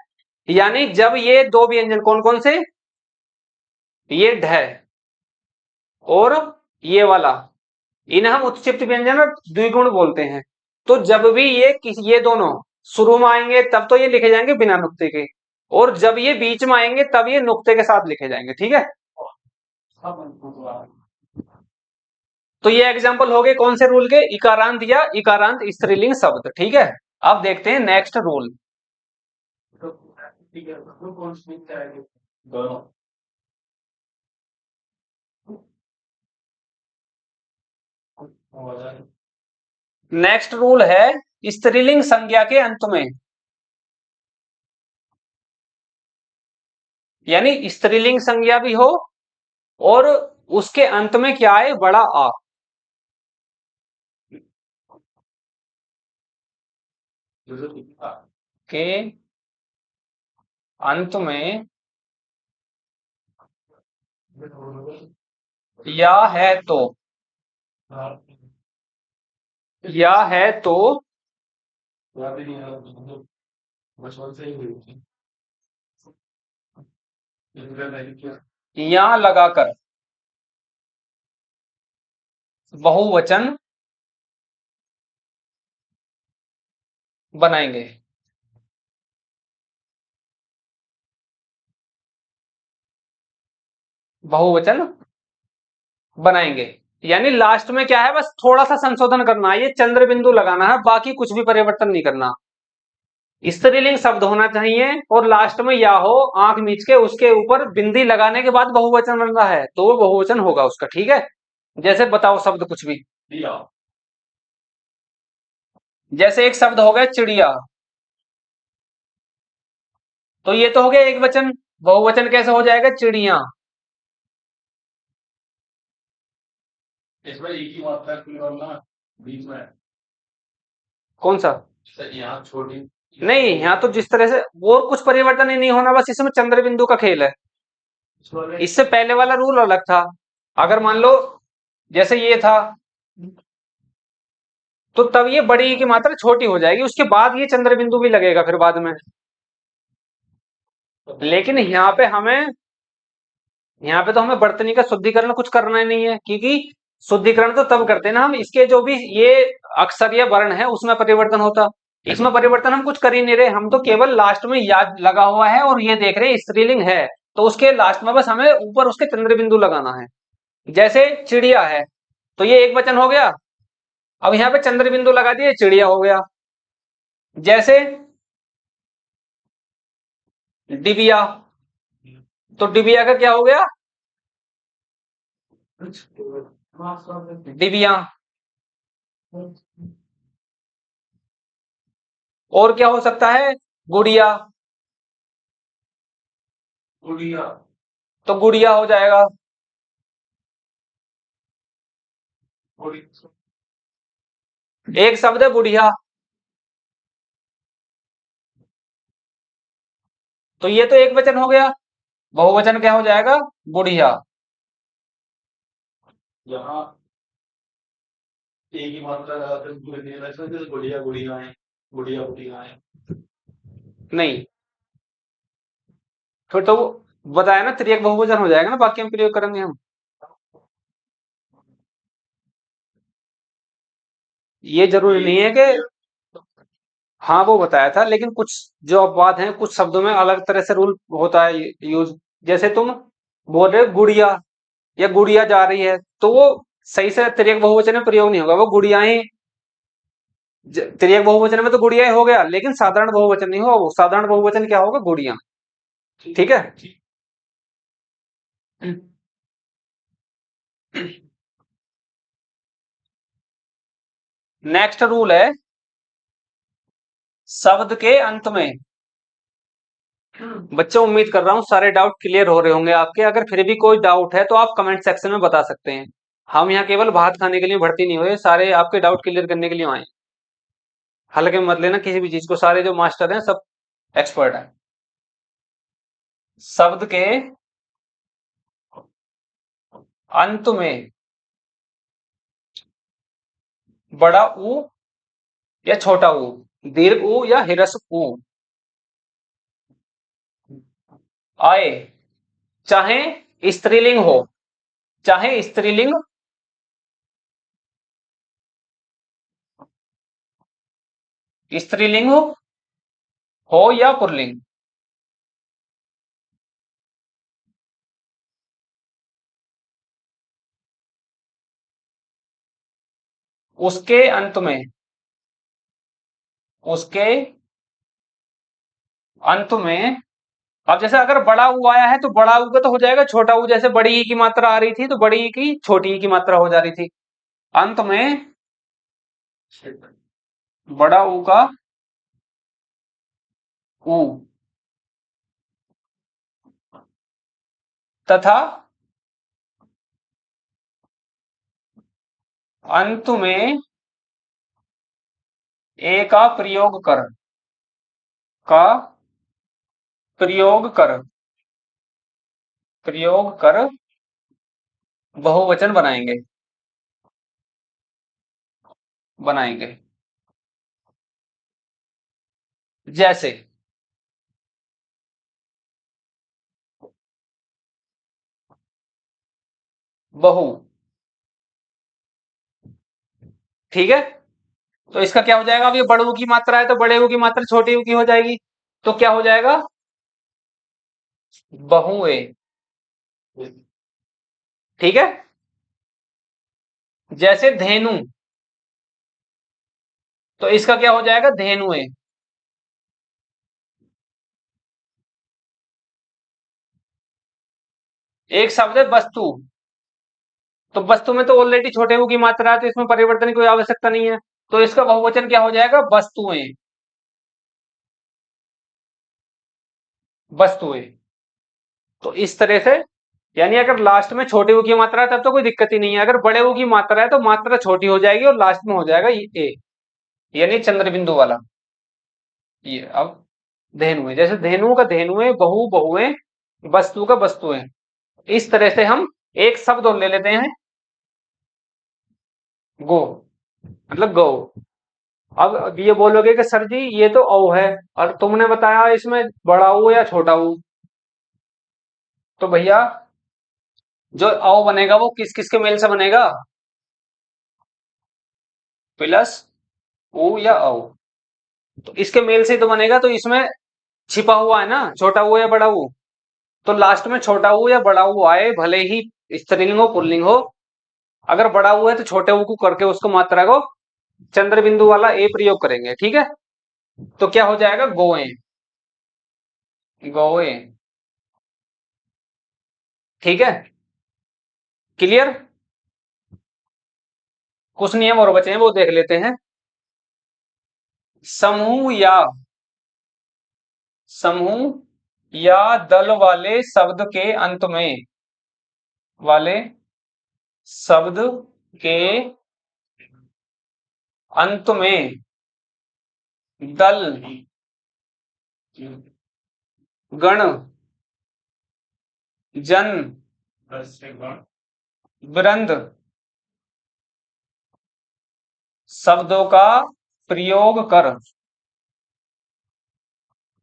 Speaker 1: यानी जब ये दो व्यंजन कौन कौन से, ये ढ और ये वाला, इन्हें हम उत्क्षिप्त व्यंजन और द्विगुण बोलते हैं। तो जब भी ये दोनों शुरू में आएंगे तब तो ये लिखे जाएंगे बिना नुक्ते के, और जब ये बीच में आएंगे तब ये नुक्ते के साथ लिखे जाएंगे। ठीक है, तो ये एग्जांपल हो गए कौन से रूल के, इकारांत या इकारांत स्त्रीलिंग शब्द। ठीक है, अब देखते हैं नेक्स्ट रूल। नेक्स्ट रूल है स्त्रीलिंग संज्ञा के अंत में, यानी स्त्रीलिंग संज्ञा भी हो और उसके अंत में क्या है, बड़ा आ। के अंत में या है तो, या है तो या लगाकर बहुवचन बनाएंगे। बहुवचन बनाएंगे, यानी लास्ट में क्या है, बस थोड़ा सा संशोधन करना है, ये चंद्र बिंदु लगाना है, बाकी कुछ भी परिवर्तन नहीं करना। स्त्रीलिंग शब्द होना चाहिए और लास्ट में या हो आंख मीच के, उसके ऊपर बिंदी लगाने के बाद बहुवचन बन रहा है तो वो बहुवचन होगा उसका। ठीक है, जैसे बताओ शब्द कुछ भी, जैसे एक शब्द हो गया चिड़िया, तो ये तो हो गया एक वचन, बहुवचन कैसे हो जाएगा, चिड़िया। इसमें एक ही मात्रा बीच में कौन सा, यहाँ छोटी नहीं, यहाँ तो जिस तरह से और कुछ परिवर्तन ही नहीं होना, बस इसमें चंद्र बिंदु का खेल है। इससे पहले वाला रूल अलग था, अगर मान लो जैसे ये था तो तब ये बड़ी की मात्रा छोटी हो जाएगी, उसके बाद ये चंद्र बिंदु भी लगेगा फिर बाद में। लेकिन यहाँ पे तो हमें वर्तनी का शुद्धिकरण कुछ करना ही नहीं है, क्योंकि शुद्धिकरण तो तब करते हैं ना हम, इसके जो भी ये अक्षर या वर्ण है उसमें परिवर्तन होता, इसमें परिवर्तन हम कुछ कर ही नहीं रहे, हम तो केवल लास्ट में याद लगा हुआ है और ये देख रहे हैं स्त्रीलिंग है, तो उसके लास्ट में बस हमें ऊपर उसके चंद्र बिंदु लगाना है। जैसे चिड़िया है तो ये एक वचन हो गया, अब यहाँ पे चंद्र बिंदु लगा दिए, चिड़िया हो गया। जैसे डिबिया, तो डिबिया का क्या हो गया, डिबिया। और क्या हो सकता है, गुड़िया, गुड़िया, तो गुड़िया हो जाएगा। एक शब्द है बुढ़िया, तो ये तो एक वचन हो गया, बहुवचन क्या हो जाएगा, बुढ़िया। यहाँ एक ही मात्रा लगाकर गुड़िया गुड़िया है, गुड़िया गुड़िया है, नहीं फिर तो बताया ना त्रिएक बहुवचन हो जाएगा ना, वाक्य में प्रयोग करेंगे हम। ये जरूरी नहीं है कि, हाँ वो बताया था, लेकिन कुछ जो अपवाद हैं कुछ शब्दों में अलग तरह से रूल होता है यूज। जैसे तुम बोल रहे हो गुड़िया या गुड़िया जा रही है, तो वो सही से त्रिएक बहुवचन में प्रयोग नहीं होगा, वो गुड़िया ही, त्रिएक बहुवचन में तो गुड़िया ही हो गया, लेकिन साधारण बहुवचन नहीं होगा, वो साधारण बहुवचन क्या होगा, गुड़िया। ठीक है, नेक्स्ट रूल है शब्द के अंत में। बच्चों उम्मीद कर रहा हूँ सारे डाउट क्लियर हो रहे होंगे आपके, अगर फिर भी कोई डाउट है तो आप कमेंट सेक्शन में बता सकते हैं। हम यहाँ केवल भात खाने के लिए भर्ती नहीं हुए, सारे आपके डाउट क्लियर करने के लिए आए। हल्के में मत लेना किसी भी चीज को, सारे जो मास्टर हैं सब एक्सपर्ट हैं। शब्द के अंत में बड़ा ऊ या छोटा ऊ, दीर्घ ऊ या ह्रस्व ऊ आए, चाहे स्त्रीलिंग हो, चाहे स्त्रीलिंग स्त्रीलिंग हो हो या पुल्लिंग। उसके अंत में, उसके अंत में। अब जैसे अगर बड़ा ऊ आया है तो बड़ा ऊ का तो हो जाएगा छोटा ऊ, जैसे बड़ी ई की मात्रा आ रही थी तो बड़ी ई की छोटी ई की मात्रा हो जा रही थी। अंत में बड़ा ऊ का ऊ तथा अंत में ए का प्रयोग कर, का प्रयोग कर, प्रयोग कर बहुवचन बनाएंगे, बनाएंगे। जैसे बहु। ठीक है, तो इसका क्या हो जाएगा, अब ये बड़ू की मात्रा है तो बड़े ऊ की मात्रा छोटी ऊ की हो जाएगी, तो क्या हो जाएगा, बहुए। ठीक है, जैसे धेनु, तो इसका क्या हो जाएगा, धेनुए। एक शब्द है वस्तु, तो वस्तु में तो ऑलरेडी छोटे ऊ की मात्रा है तो इसमें परिवर्तन की कोई आवश्यकता नहीं है, तो इसका बहुवचन क्या हो जाएगा, वस्तुएं, वस्तुएं। तो इस तरह से, यानी अगर लास्ट में छोटे ऊ की मात्रा है तब तो कोई दिक्कत ही नहीं है, अगर बड़े ऊ की मात्रा है तो मात्रा छोटी हो जाएगी और लास्ट में हो जाएगा ये ए, यानी चंद्र बिंदु वाला। ये अब धेनु, जैसे धेनु का धेनुए, बहु बहुएं, वस्तु का वस्तुएं। इस तरह से हम एक शब्द और ले लेते हैं, गो, मतलब गौ। अब ये बोलोगे कि सर जी ये तो औ है और तुमने बताया इसमें बड़ा ऊ या छोटा ऊ, तो भैया जो औ बनेगा वो किस किस के मेल से बनेगा, प्लस ऊ या औ, तो इसके मेल से ही तो बनेगा, तो इसमें छिपा हुआ है ना छोटा ऊ या बड़ा ऊ, तो लास्ट में छोटा ऊ या बड़ा ऊ आए, भले ही स्त्रीलिंग हो पुल्लिंग हो, अगर बड़ा ऊ है तो छोटे ऊ को करके उसको मात्रा को चंद्र बिंदु वाला ए प्रयोग करेंगे। ठीक है, तो क्या हो जाएगा, गोए, गोए। ठीक है, क्लियर। कुछ नियम और बचे हैं वो देख लेते हैं। समूह या, समूह या दल वाले शब्द के अंत में, वाले शब्द के अंत में दल, गण, जन, वृंद शब्दों का प्रयोग कर,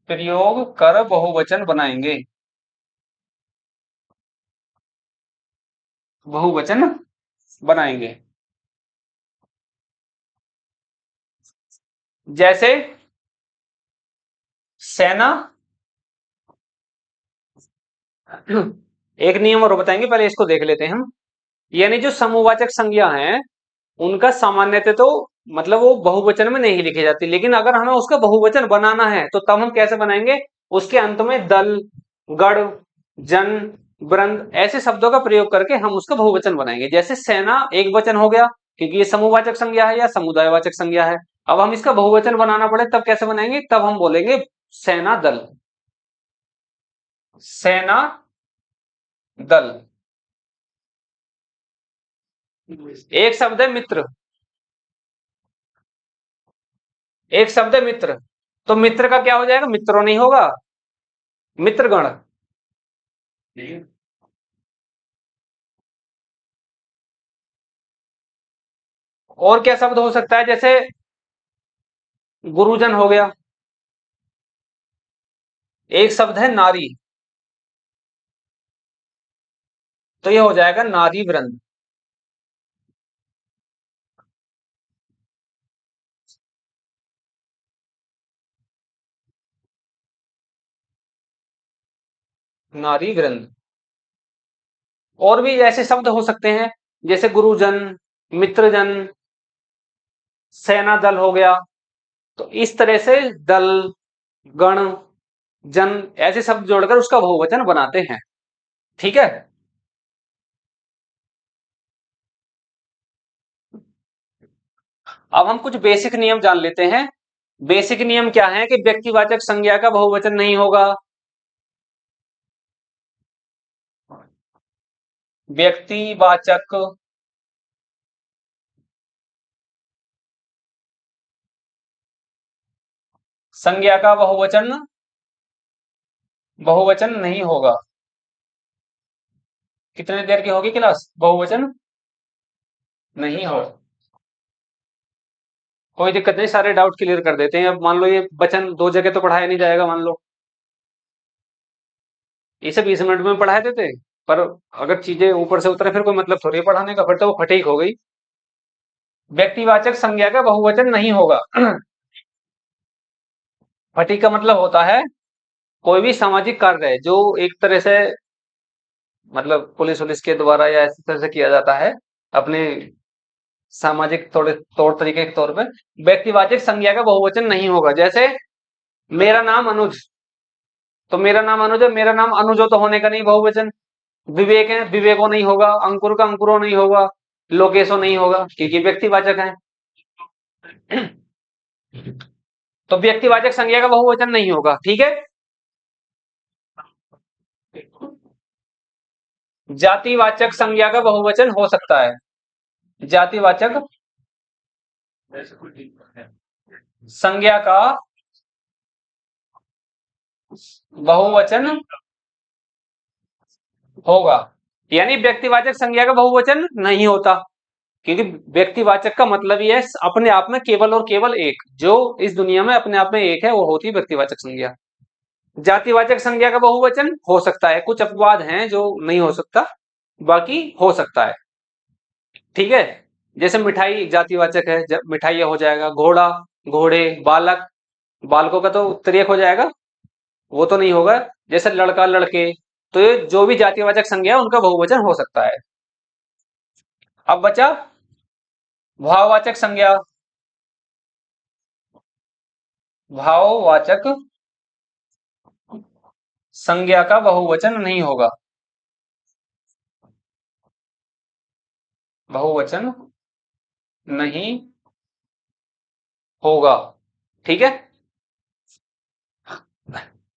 Speaker 1: प्रयोग कर बहुवचन बनाएंगे, बहुवचन बनाएंगे। जैसे सेना, एक नियम और बताएंगे, पहले इसको देख लेते हैं हम। यानी जो समूहवाचक संज्ञा है उनका सामान्यतः तो मतलब वो बहुवचन में नहीं लिखी जाती, लेकिन अगर हमें उसका बहुवचन बनाना है तो तब हम कैसे बनाएंगे, उसके अंत में दल, गढ़, जन, वृंद ऐसे शब्दों का प्रयोग करके हम उसका बहुवचन बनाएंगे। जैसे सेना एक वचन हो गया क्योंकि ये समूहवाचक संज्ञा है या समुदायवाचक संज्ञा है, अब हम इसका बहुवचन बनाना पड़े तब कैसे बनाएंगे, तब हम बोलेंगे सेना दल, सेना दल। एक शब्द है मित्र, एक शब्द है मित्र, तो मित्र का क्या हो जाएगा, मित्रों नहीं होगा, मित्रगण। और क्या शब्द हो सकता है, जैसे गुरुजन हो गया। एक शब्द है नारी, तो ये हो जाएगा नारी वृंद। नारी वृंद। और भी ऐसे शब्द हो सकते हैं, जैसे गुरुजन, मित्रजन, सेना दल हो गया। तो इस तरह से दल, गण, जन ऐसे शब्द जोड़कर उसका बहुवचन बनाते हैं। ठीक है। अब हम कुछ बेसिक नियम जान लेते हैं। बेसिक नियम क्या है कि व्यक्तिवाचक संज्ञा का बहुवचन नहीं होगा। व्यक्तिवाचक संज्ञा का बहुवचन बहुवचन नहीं होगा। कितने देर की होगी क्लास? बहुवचन नहीं हो। कोई दिक्कत नहीं, सारे डाउट क्लियर कर देते हैं। अब मान लो ये वचन दो जगह तो पढ़ाया नहीं जाएगा, मान लो इसे 20 मिनट में पढ़ा देते, पर अगर चीजें ऊपर से उतरे फिर कोई मतलब थोड़ी है पढ़ाने का, फिर तो वो फटीक हो गई। व्यक्तिवाचक संज्ञा का बहुवचन नहीं होगा। फटीक का मतलब होता है कोई भी सामाजिक कार्य है जो एक तरह से मतलब पुलिस वुलिस के द्वारा या इस तरह से किया जाता है अपने सामाजिक थोड़े तौर तरीके के तौर पे, व्यक्तिवाचक संज्ञा का बहुवचन नहीं होगा। जैसे मेरा नाम अनुज, तो मेरा नाम अनुज है, मेरा नाम अनुजो तो होने का नहीं बहुवचन। विवेक है, विवेको नहीं होगा। अंकुर का अंकुरो नहीं होगा। लोकेशो नहीं होगा, क्योंकि व्यक्तिवाचक है। तो व्यक्तिवाचक संज्ञा का बहुवचन नहीं होगा। ठीक है। जातिवाचक संज्ञा का बहुवचन हो सकता है। जातिवाचक संज्ञा का बहुवचन होगा, यानी व्यक्तिवाचक संज्ञा का बहुवचन नहीं होता, क्योंकि व्यक्तिवाचक का मतलब ही है अपने आप में केवल और केवल एक, जो इस दुनिया में अपने आप में एक है, वो होती है व्यक्तिवाचक संज्ञा। जातिवाचक संज्ञा का बहुवचन हो सकता है, कुछ अपवाद हैं जो नहीं हो सकता, बाकी हो सकता है। ठीक है। जैसे मिठाई जातिवाचक है, मिठाई हो जाएगा। घोड़ा, घोड़े, बालक, बालकों का तो त्रियक हो जाएगा, वो तो नहीं होगा। जैसे लड़का, लड़के, तो ये जो भी जातिवाचक संज्ञा है उनका बहुवचन हो सकता है। अब बचा भाववाचक संज्ञा। भाववाचक संज्ञा का बहुवचन नहीं होगा। बहुवचन नहीं होगा। ठीक है।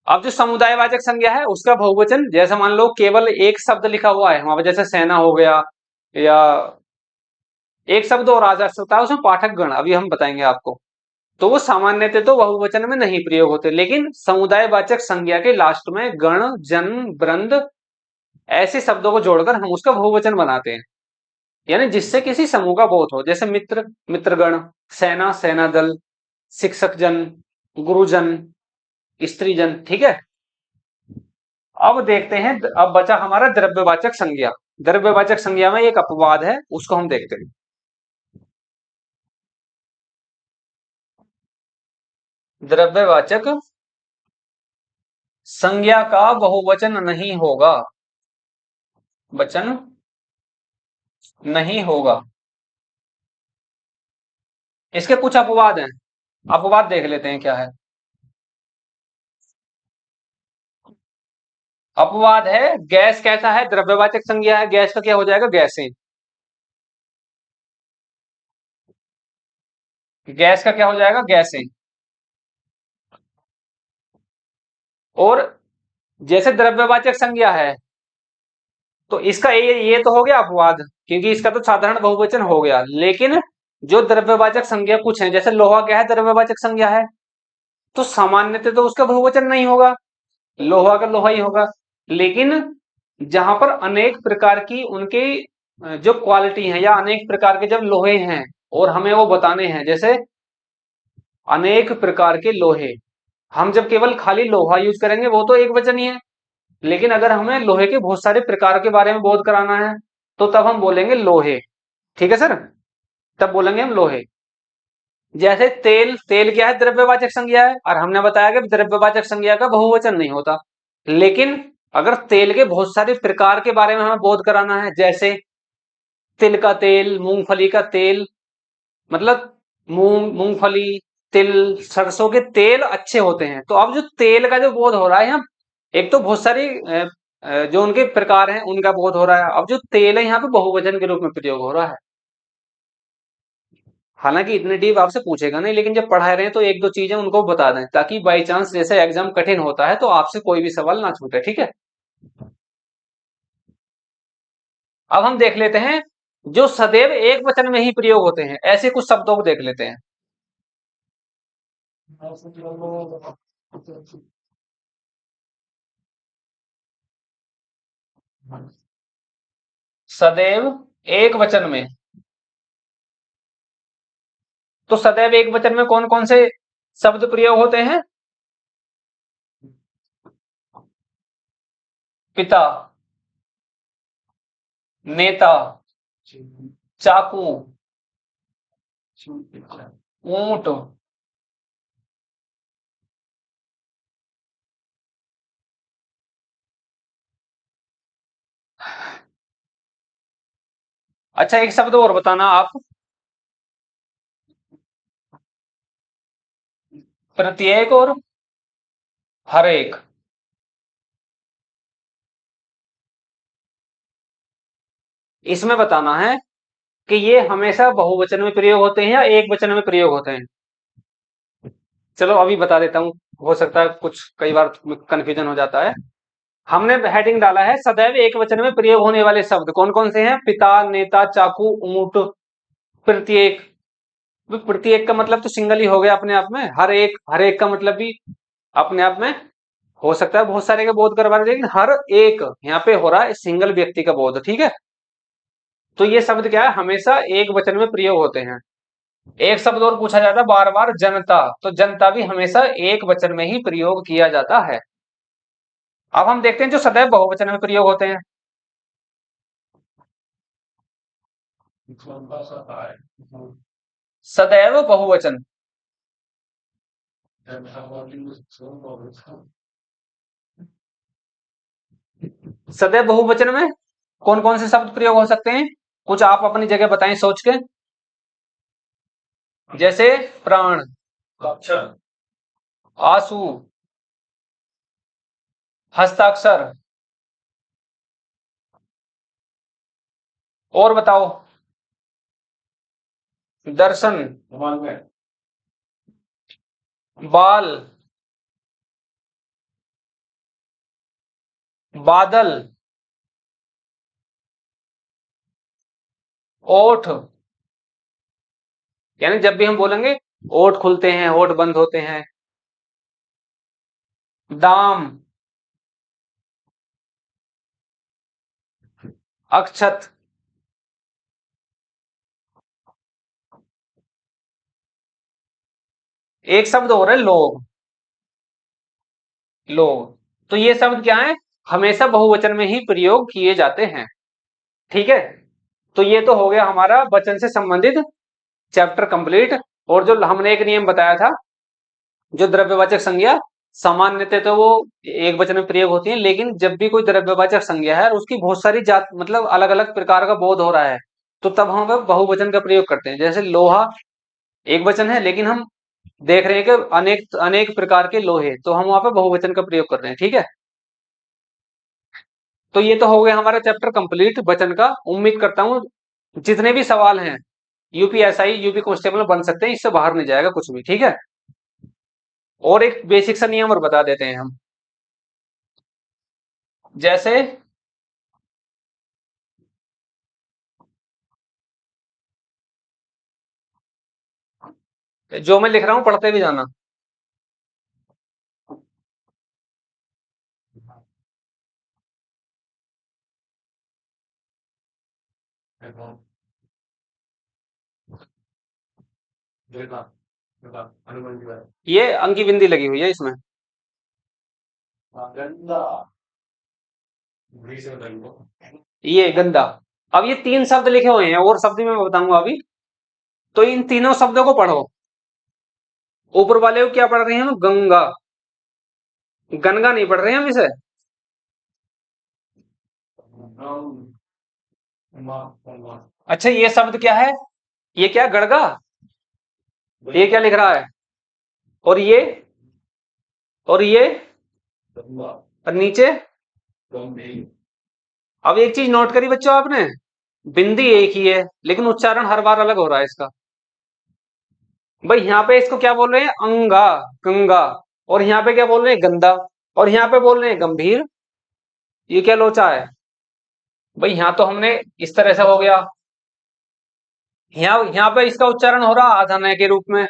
Speaker 1: अब जो समुदायवाचक संज्ञा है उसका बहुवचन, जैसे मान लो केवल एक शब्द लिखा हुआ है वहां पर, जैसे सेना हो गया, या एक शब्द और आ जा सकता है उसमें, पाठक गण, अभी हम बताएंगे आपको। तो वो सामान्यतः तो बहुवचन में नहीं प्रयोग होते, लेकिन समुदायवाचक संज्ञा के लास्ट में गण, जन, वृंद ऐसे शब्दों को जोड़कर हम उसका बहुवचन बनाते हैं, यानी जिससे किसी समूह का बोध हो। जैसे मित्र, मित्रगण, सेना, सेना दल, शिक्षक जन, गुरुजन, स्त्रीजन। ठीक है। अब देखते हैं, अब बचा हमारा द्रव्यवाचक संज्ञा। द्रव्यवाचक संज्ञा में एक अपवाद है, उसको हम देखते हैं। द्रव्यवाचक संज्ञा का बहुवचन नहीं होगा। वचन नहीं होगा। इसके कुछ अपवाद हैं, अपवाद देख लेते हैं क्या है। अपवाद है, गैस कैसा है? द्रव्यवाचक संज्ञा है, गैस का क्या हो जाएगा? गैसें। गैस का क्या हो जाएगा? गैसें। और जैसे द्रव्यवाचक संज्ञा है, तो इसका ये तो हो गया अपवाद, क्योंकि इसका तो साधारण बहुवचन हो गया। लेकिन जो द्रव्यवाचक संज्ञा कुछ है, जैसे लोहा क्या है? द्रव्यवाचक संज्ञा है, तो सामान्यतः तो उसका बहुवचन नहीं होगा, लोहा का लोहा ही होगा। लेकिन जहां पर अनेक प्रकार की उनके जो क्वालिटी है, या अनेक प्रकार के जब लोहे हैं और हमें वो बताने हैं, जैसे अनेक प्रकार के लोहे, हम जब केवल खाली लोहा यूज करेंगे वो तो एक वचन ही है। लेकिन अगर हमें लोहे के बहुत सारे प्रकार के बारे में बोध कराना है, तो तब हम बोलेंगे लोहे। ठीक है सर, तब बोलेंगे हम लोहे। जैसे तेल, तेल क्या है? द्रव्यवाचक संज्ञा है, और हमने बताया कि द्रव्यवाचक संज्ञा का बहुवचन नहीं होता। लेकिन अगर तेल के बहुत सारे प्रकार के बारे में हमें बोध कराना है, जैसे तिल का तेल, मूंगफली का तेल, मतलब मूंगफली, तिल, सरसों के तेल अच्छे होते हैं, तो अब जो तेल का जो बोध हो रहा है यहाँ, एक तो बहुत सारी जो उनके प्रकार हैं उनका बोध हो रहा है, अब जो तेल है यहाँ पे बहुवचन के रूप में प्रयोग हो रहा है। हालांकि इतने डीप आपसे पूछेगा नहीं, लेकिन जब पढ़ा रहे हैं तो एक दो चीजें उनको बता दें, ताकि बाई चांस जैसे एग्जाम कठिन होता है तो आपसे कोई भी सवाल ना छूटे, ठीक है। अब हम देख लेते हैं जो सदैव एक वचन में ही प्रयोग होते हैं, ऐसे कुछ शब्दों को देख लेते हैं। सदैव एक वचन में, तो सदैव एक वचन में कौन कौन से शब्द प्रयोग होते हैं? पिता, नेता, चाकू, ऊंट। अच्छा, एक शब्द और बताना आप। प्रत्येक और हर एक। इसमें बताना है कि ये हमेशा बहुवचन में प्रयोग होते हैं या एक वचन में प्रयोग होते हैं। चलो अभी बता देता हूं, हो सकता है कुछ कई बार कंफ्यूजन हो जाता है। हमने हेडिंग डाला है सदैव एक वचन में प्रयोग होने वाले शब्द कौन कौन से हैं? पिता, नेता, चाकू, ऊंट, प्रत्येक। प्रत्येक का मतलब तो सिंगल ही हो गया अपने आप में। हर एक का मतलब भी अपने आप में हो सकता है बहुत सारे का बोध करवा रहे, लेकिन हर एक यहाँ पे हो रहा है सिंगल व्यक्ति का बोध, ठीक है। तो ये शब्द क्या है, हमेशा एक वचन में प्रयोग होते हैं। एक शब्द और पूछा जाता है बार बार, जनता, तो जनता भी हमेशा एक वचन में ही प्रयोग किया जाता है। अब हम देखते हैं जो सदैव बहुवचन में प्रयोग होते हैं। सदैव बहुवचन, सदैव बहुवचन में कौन कौन से शब्द प्रयोग हो सकते हैं? कुछ आप अपनी जगह बताएं सोच के। जैसे प्राण, आंसू, हस्ताक्षर, और बताओ। दर्शन, बाल, बादल, ओठ, यानी जब भी हम बोलेंगे ओठ खुलते हैं, ओठ बंद होते हैं। दाम, अक्षत। एक शब्द और है लोग, लोग। तो ये शब्द क्या है, हमेशा बहुवचन में ही प्रयोग किए जाते हैं, ठीक है। तो ये तो हो गया हमारा वचन से संबंधित चैप्टर कंप्लीट। और जो हमने एक नियम बताया था, जो द्रव्यवाचक संज्ञा सामान्यतः तो वो एक वचन में प्रयोग होती है, लेकिन जब भी कोई द्रव्यवाचक संज्ञा है और उसकी बहुत सारी जात मतलब अलग अलग प्रकार का बोध हो रहा है, तो तब हम बहुवचन का प्रयोग करते हैं। जैसे लोहा एक वचन है, लेकिन हम देख रहे हैं कि अनेक अनेक प्रकार के लोहे, तो हम वहां पे बहुवचन का प्रयोग कर रहे हैं, ठीक है। तो ये तो हो गया हमारा चैप्टर कंप्लीट वचन का। उम्मीद करता हूँ जितने भी सवाल हैं यूपीएसआई, यूपी कांस्टेबल बन सकते हैं, इससे बाहर नहीं जाएगा कुछ भी, ठीक है। और एक बेसिक सा नियम और बता देते हैं हम। जैसे जो मैं लिख रहा हूं पढ़ते भी जाना। ये अंकी बिंदी लगी हुई है इसमें। ये गंदा। अब ये तीन शब्द लिखे हुए हैं और शब्द मैं बताऊंगा अभी। तो इन तीनों शब्दों को पढ़ो। ऊपर वाले को क्या पढ़ रहे हैं हम? गंगा। गंगा नहीं पढ़ रहे हैं हम इसे। अच्छा, ये शब्द क्या है? ये क्या, गड़गा? ये क्या लिख रहा है? और ये, और ये, और नीचे? अब एक चीज नोट करी बच्चों आपने, बिंदी एक ही है लेकिन उच्चारण हर बार अलग हो रहा है इसका। भाई यहाँ पे इसको क्या बोल रहे हैं? अंगा, गंगा। और यहाँ पे क्या बोल रहे हैं? गंदा। और यहाँ पे बोल रहे हैं गंभीर। ये क्या लोचा है? भाई यहाँ तो हमने इस तरह से हो गया, यहाँ पे इसका उच्चारण हो रहा आधा न के रूप में,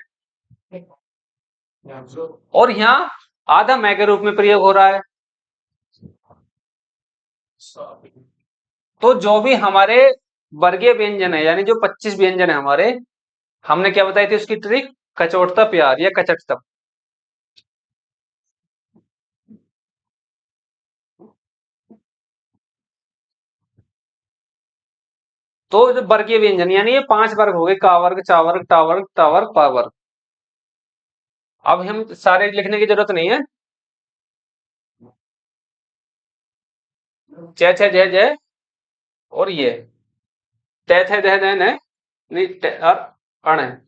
Speaker 1: और यहाँ आधा मैं के रूप में प्रयोग हो रहा है। तो जो भी हमारे वर्गीय व्यंजन है, यानी जो 25 व्यंजन है हमारे, हमने क्या बताई थी उसकी ट्रिक? कचोटता प्यार या कचटता। तो जो वर्गीय व्यंजन, यानी ये 5 वर्ग हो गए, का वर्ग, चा वर्ग, टा वर्ग, ता वर्ग, पा वर्ग। अब हम सारे लिखने की जरूरत नहीं है। च छ जय जय, और ये तै थे दह दह न, नहीं और अण है,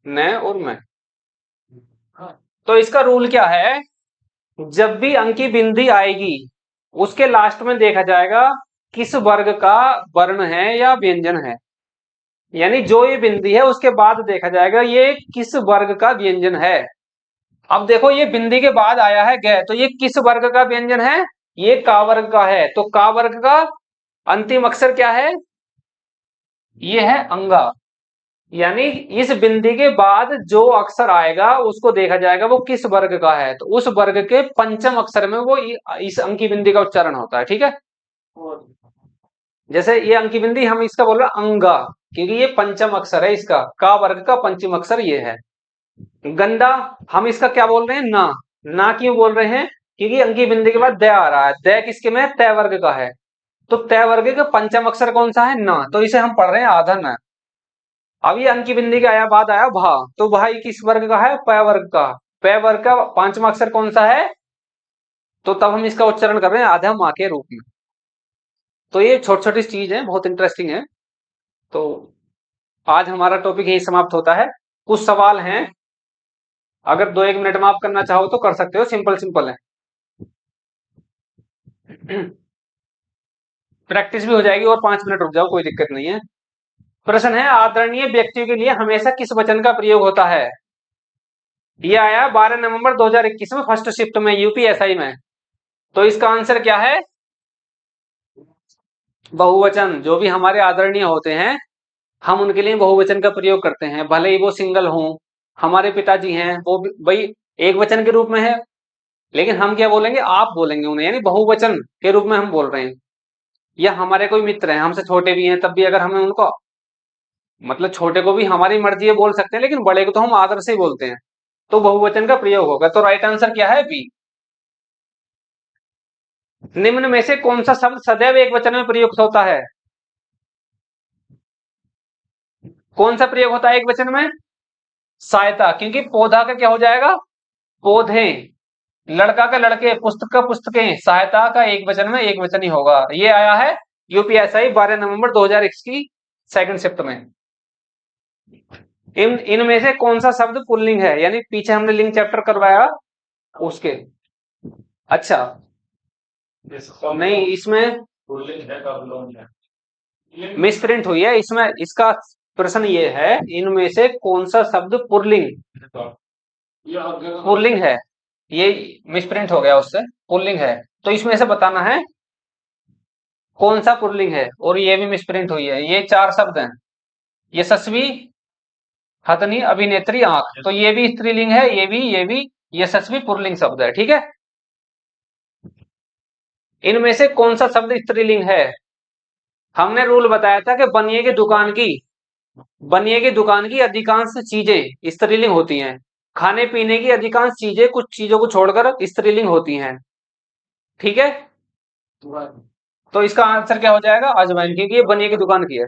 Speaker 1: न और मैं। तो इसका रूल क्या है? जब भी अंकी बिंदी आएगी उसके लास्ट में देखा जाएगा किस वर्ग का वर्ण है या व्यंजन है। यानी जो ये बिंदी है उसके बाद देखा जाएगा ये किस वर्ग का व्यंजन है। अब देखो ये बिंदी के बाद आया है ग, तो ये किस वर्ग का व्यंजन है? ये का वर्ग का है। तो का वर्ग का अंतिम अक्षर क्या है? ये है अंगा। यानी इस बिंदी के बाद जो अक्षर आएगा उसको देखा जाएगा वो किस वर्ग का है, तो उस वर्ग के पंचम अक्षर में वो इस अंकी बिंदी का उच्चारण होता है। ठीक है, जैसे ये अंकी बिंदी हम इसका बोल रहे हैं अंगा, क्योंकि ये पंचम अक्षर है इसका, का वर्ग का पंचम अक्षर ये है। गंदा हम इसका क्या बोल रहे हैं? ना। ना क्यों बोल रहे हैं? क्योंकि अंकी बिंदी के बाद द आ रहा है, द किसके में? तय वर्ग का है। तो तय वर्ग का पंचम अक्षर कौन सा है? ना। तो इसे हम पढ़ रहे हैं आधा न। अब ये अंकी बिंदी का आया, बाद आया भा, तो भाई किस वर्ग का है? प वर्ग का। प वर्ग का पांचवा अक्षर कौन सा है? तो तब हम इसका उच्चारण कर रहे हैं आधा माँ के रूप में। तो ये छोटी छोटी चीज है, बहुत इंटरेस्टिंग है। तो आज हमारा टॉपिक यही समाप्त होता है। कुछ सवाल हैं, अगर 2-1 मिनट में आप करना चाहो तो कर सकते हो, सिंपल सिंपल है। प्रैक्टिस भी हो जाएगी, और 5 मिनट रुक जाओ, कोई दिक्कत नहीं है। प्रश्न है, आदरणीय व्यक्तियों के लिए हमेशा किस वचन का प्रयोग होता है? ये आया 12 नवंबर 2021 में, फर्स्ट शिफ्ट में, यूपीएसआई में। तो इसका आंसर क्या है? बहुवचन। जो भी हमारे आदरणीय होते हैं हम उनके लिए बहुवचन का प्रयोग करते हैं, भले ही वो सिंगल हों। हमारे पिताजी हैं, वो भी भाई एक वचन के रूप में है, लेकिन हम क्या बोलेंगे? आप बोलेंगे उन्हें, यानी बहुवचन के रूप में हम बोल रहे हैं। या हमारे कोई मित्र हैं, हमसे छोटे भी हैं, तब भी अगर हमें उनको, मतलब छोटे को भी हमारी मर्जी है बोल सकते हैं, लेकिन बड़े को तो हम आदर से ही बोलते हैं, तो बहुवचन का प्रयोग होगा। तो राइट आंसर क्या है? बी। निम्न में से कौन सा शब्द सदैव एक वचन में प्रयुक्त होता है? कौन सा प्रयोग होता है एक वचन में? सहायता, क्योंकि पौधा का क्या हो जाएगा? पौधे। लड़का का लड़के, पुस्तक का पुस्तकें। सहायता का एक वचन में एक वचन ही होगा। ये आया है यूपीएसआई 12 नवंबर 2021 की सेकंड शिफ्ट में। इनमें से कौन सा शब्द पुल्लिंग है? यानी पीछे हमने लिंग चैप्टर करवाया उसके। अच्छा नहीं, इसमें मिसप्रिंट हुई है इसमें। इसका प्रश्न ये है, इनमें से कौन सा शब्द पुल्लिंग पुल्लिंग है? ये मिसप्रिंट हो गया उससे, पुल्लिंग है। तो इसमें से बताना है कौन सा पुल्लिंग है, और ये भी मिसप्रिंट हुई है। ये 4 शब्द हैं, यशस्वी, हथनी, अभिनेत्री, आंख। तो ये भी स्त्रीलिंग है, ये भी यशस्वी पुल्लिंग शब्द है। ठीक है, इनमें से कौन सा शब्द स्त्रीलिंग है? हमने रूल बताया था कि बनिए की दुकान की अधिकांश चीजें स्त्रीलिंग होती हैं। खाने पीने की अधिकांश चीजें कुछ चीजों को छोड़कर स्त्रीलिंग होती हैं। ठीक है, तो इसका आंसर क्या हो जाएगा? अजवाइन, क्योंकि ये बनिए की दुकान की है।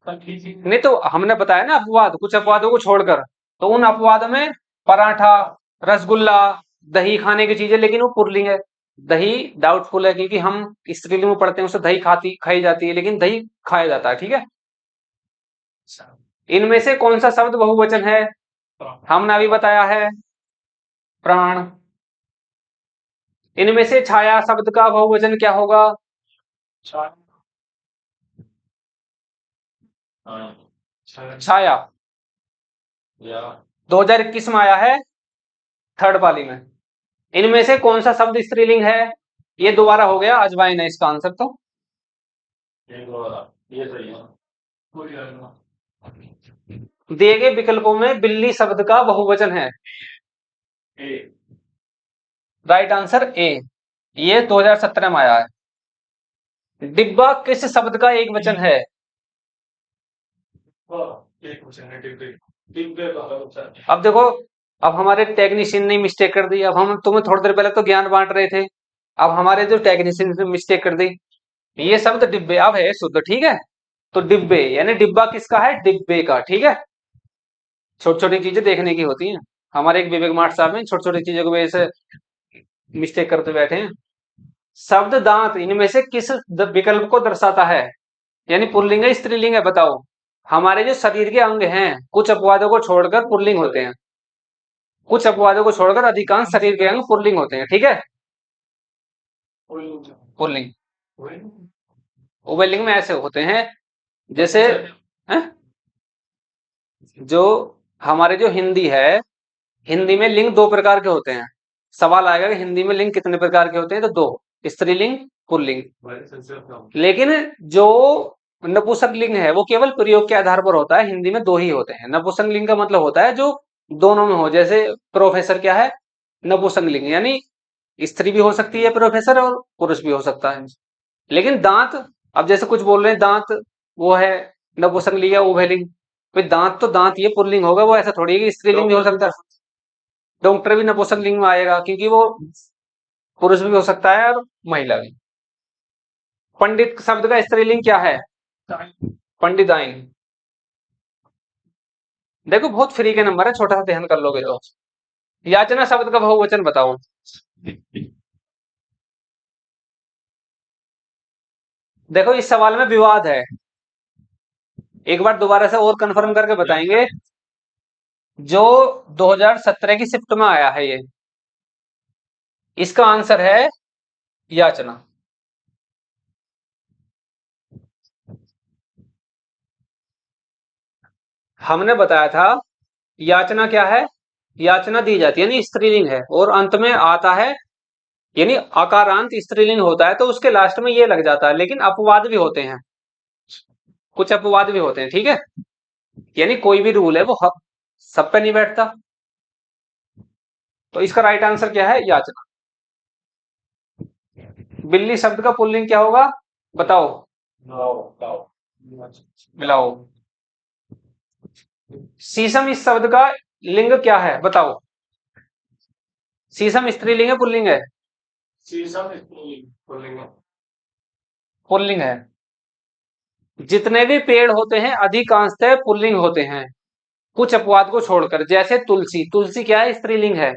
Speaker 1: नहीं तो हमने बताया ना अपवाद, कुछ अपवादों को छोड़कर, तो उन अपवाद में पराठा, रसगुल्ला, दही खाने की चीजें, लेकिन वो पुल्लिंग है। दही डाउटफुल है, क्योंकि हम स्त्रीलिंग में पढ़ते हैं उससे दही खाई जाती है, लेकिन दही खाया जाता है, ठीक है। इनमें से कौन सा शब्द बहुवचन है? हमने अभी बताया है, प्राण। इनमें से छाया शब्द का बहुवचन क्या होगा? छाया 2021 में आया है, थर्ड पाली में। इनमें से कौन सा शब्द स्त्रीलिंग है? ये दोबारा हो गया, अजवाइन है इसका आंसर। तो ये सही है। दिए गए विकल्पों में बिल्ली शब्द का बहुवचन है? Right answer A. ये 2017 में आया है। डिब्बा किस शब्द का एक वचन है? अब देखो, अब हमारे टेक्नीशियन ने मिस्टेक कर दी। अब हम तुम्हें थोड़ी देर पहले तो ज्ञान बांट रहे थे, अब हमारे जो टेक्नीशियन ने मिस्टेक कर दी। ये शब्द डिब्बे अब है शुद्ध, ठीक है। तो डिब्बे यानी डिब्बा किसका है? डिब्बे का, ठीक है। छोटी छोटी चीजें देखने की होती हैं। हमारे एक विवेक मार्ट साहब हैं, छोटी छोटी चीजों को ऐसे मिस्टेक करते बैठे हैं। शब्द दांत इनमें से किस विकल्प को दर्शाता है? यानी पुल्लिंग है स्त्रीलिंग है, बताओ। हमारे जो शरीर के अंग हैं, कुछ अपवादों को छोड़कर पुल्लिंग होते हैं। कुछ अपवादों को छोड़कर अधिकांश शरीर के अंग पुल्लिंग होते हैं, ठीक है। पुल्लिंग उभयलिंग में ऐसे होते हैं, जैसे हैं? जो हमारे जो हिंदी है, हिंदी में लिंग दो प्रकार के होते हैं। सवाल आएगा कि हिंदी में लिंग कितने प्रकार के होते हैं, तो दो, स्त्रीलिंग पुल्लिंग। लेकिन जो नपुंसक लिंग है वो केवल प्रयोग के आधार पर होता है, हिंदी में दो ही होते हैं। नपुंसक लिंग का मतलब होता है जो दोनों में हो, जैसे प्रोफेसर क्या है? नपुंसक लिंग, यानी स्त्री भी हो सकती है प्रोफेसर और पुरुष भी हो सकता है। लेकिन दांत, अब जैसे कुछ बोल रहे हैं दांत वो है नपुंसक लिंग या उभयलिंग, भाई दांत तो दांत ये पुल्लिंग होगा, वो ऐसा थोड़ी है कि स्त्रीलिंग भी हो सकता है। डॉक्टर भी नपुंसक लिंग में आएगा, क्योंकि वो पुरुष भी हो सकता है और महिला भी। पंडित शब्द का स्त्रीलिंग क्या है? पंडिताइन। देखो बहुत फ्री के नंबर है, छोटा सा ध्यान कर लोगे तो। याचना शब्द का बहुवचन बताओ। देखो इस सवाल में विवाद है, एक बार दोबारा से और कंफर्म करके बताएंगे। जो 2017 की शिफ्ट में आया है ये, इसका आंसर है याचना। हमने बताया था याचना क्या है? याचना दी जाती है, यानी स्त्रीलिंग है, और अंत में आता है, यानी आकारांत स्त्रीलिंग होता है तो उसके लास्ट में ये लग जाता है। लेकिन अपवाद भी होते हैं, कुछ अपवाद भी होते हैं, ठीक है। यानी कोई भी रूल है वो सब पे नहीं बैठता। तो इसका राइट आंसर क्या है? याचना। बिल्ली शब्द का पुल्लिंग क्या होगा, बताओ। मिलाओ। शीशम इस शब्द का लिंग क्या है, बताओ। शीशम स्त्रीलिंग है पुल्लिंग है? पुल्लिंग है। जितने भी पेड़ होते हैं अधिकांशतः पुल्लिंग होते हैं, कुछ अपवाद को छोड़कर। जैसे तुलसी, तुलसी क्या है? स्त्रीलिंग है।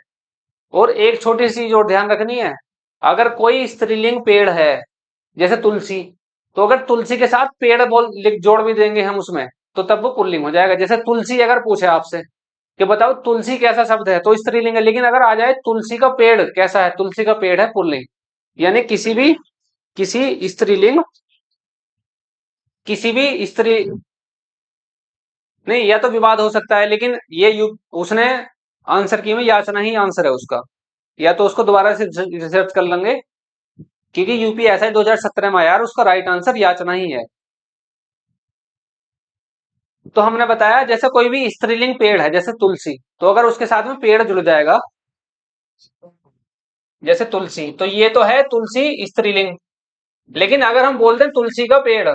Speaker 1: और एक छोटी सी जो ध्यान रखनी है, अगर कोई स्त्रीलिंग पेड़ है जैसे तुलसी, तो अगर तुलसी के साथ पेड़ जोड़ भी देंगे हम उसमें, तो तब वो पुल्लिंग हो जाएगा। जैसे तुलसी अगर पूछे आपसे कि बताओ तुलसी कैसा शब्द है, तो स्त्रीलिंग है। लेकिन अगर आ जाए तुलसी का पेड़ कैसा है, तुलसी का पेड़ है पुल्लिंग। यानी किसी स्त्रीलिंग, किसी भी स्त्री, नहीं, या तो विवाद हो सकता है, लेकिन उसने आंसर की में याचना ही आंसर है उसका। या तो उसको दोबारा से रिसर्च कर लेंगे, क्योंकि यूपी ऐसा है 2017 में आया और उसका राइट आंसर याचना ही है। तो हमने बताया जैसे कोई भी स्त्रीलिंग पेड़ है जैसे तुलसी, तो अगर उसके साथ में पेड़ जुड़ जाएगा जैसे तुलसी, तो ये तो है तुलसी स्त्रीलिंग। लेकिन अगर हम बोल दें तुलसी का पेड़,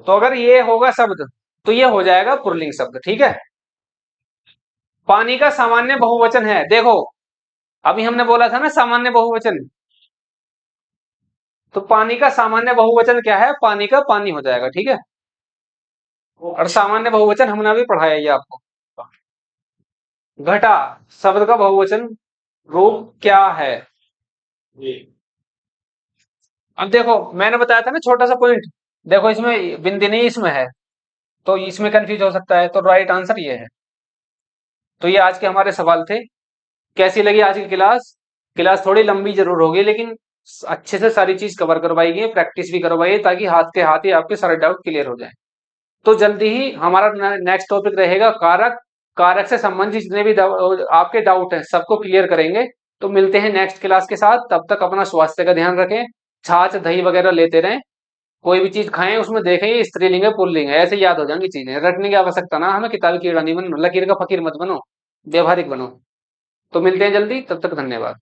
Speaker 1: तो अगर ये होगा शब्द, तो ये हो जाएगा पुल्लिंग शब्द, ठीक है। पानी का सामान्य बहुवचन है, देखो अभी हमने बोला था ना सामान्य बहुवचन, तो पानी का सामान्य बहुवचन क्या है? पानी का पानी हो जाएगा, ठीक है। और सामान्य बहुवचन हमने अभी पढ़ाया ये आपको। घटा शब्द का बहुवचन रूप क्या है? अब देखो, मैंने बताया था ना छोटा सा पॉइंट। देखो, इसमें बिंदी नहीं, इसमें है, तो इसमें कंफ्यूज हो सकता है, तो राइट आंसर ये है। तो ये आज के हमारे सवाल थे। कैसी लगी आज की क्लास? क्लास थोड़ी लंबी जरूर होगी, लेकिन अच्छे से सारी चीज कवर करवाई गई, प्रैक्टिस भी करवाई है, ताकि हाथ के हाथ ही आपके सारे डाउट क्लियर हो जाए। तो जल्दी ही हमारा नेक्स्ट टॉपिक रहेगा कारक। कारक से संबंधित जितने भी आपके डाउट हैं सबको क्लियर करेंगे। तो मिलते हैं नेक्स्ट क्लास के साथ, तब तक अपना स्वास्थ्य का ध्यान रखें। छाछ दही वगैरह लेते रहें। कोई भी चीज खाएं उसमें देखें ये स्त्रीलिंग है पुल्लिंग है, ऐसे याद हो जाएंगी चीजें, रटने की आवश्यकता ना, हमें किताबी कीड़ा नहीं बनो, लकीर का फकीर मत बनो, व्यवहारिक बनो। तो मिलते हैं जल्दी, तब तक धन्यवाद।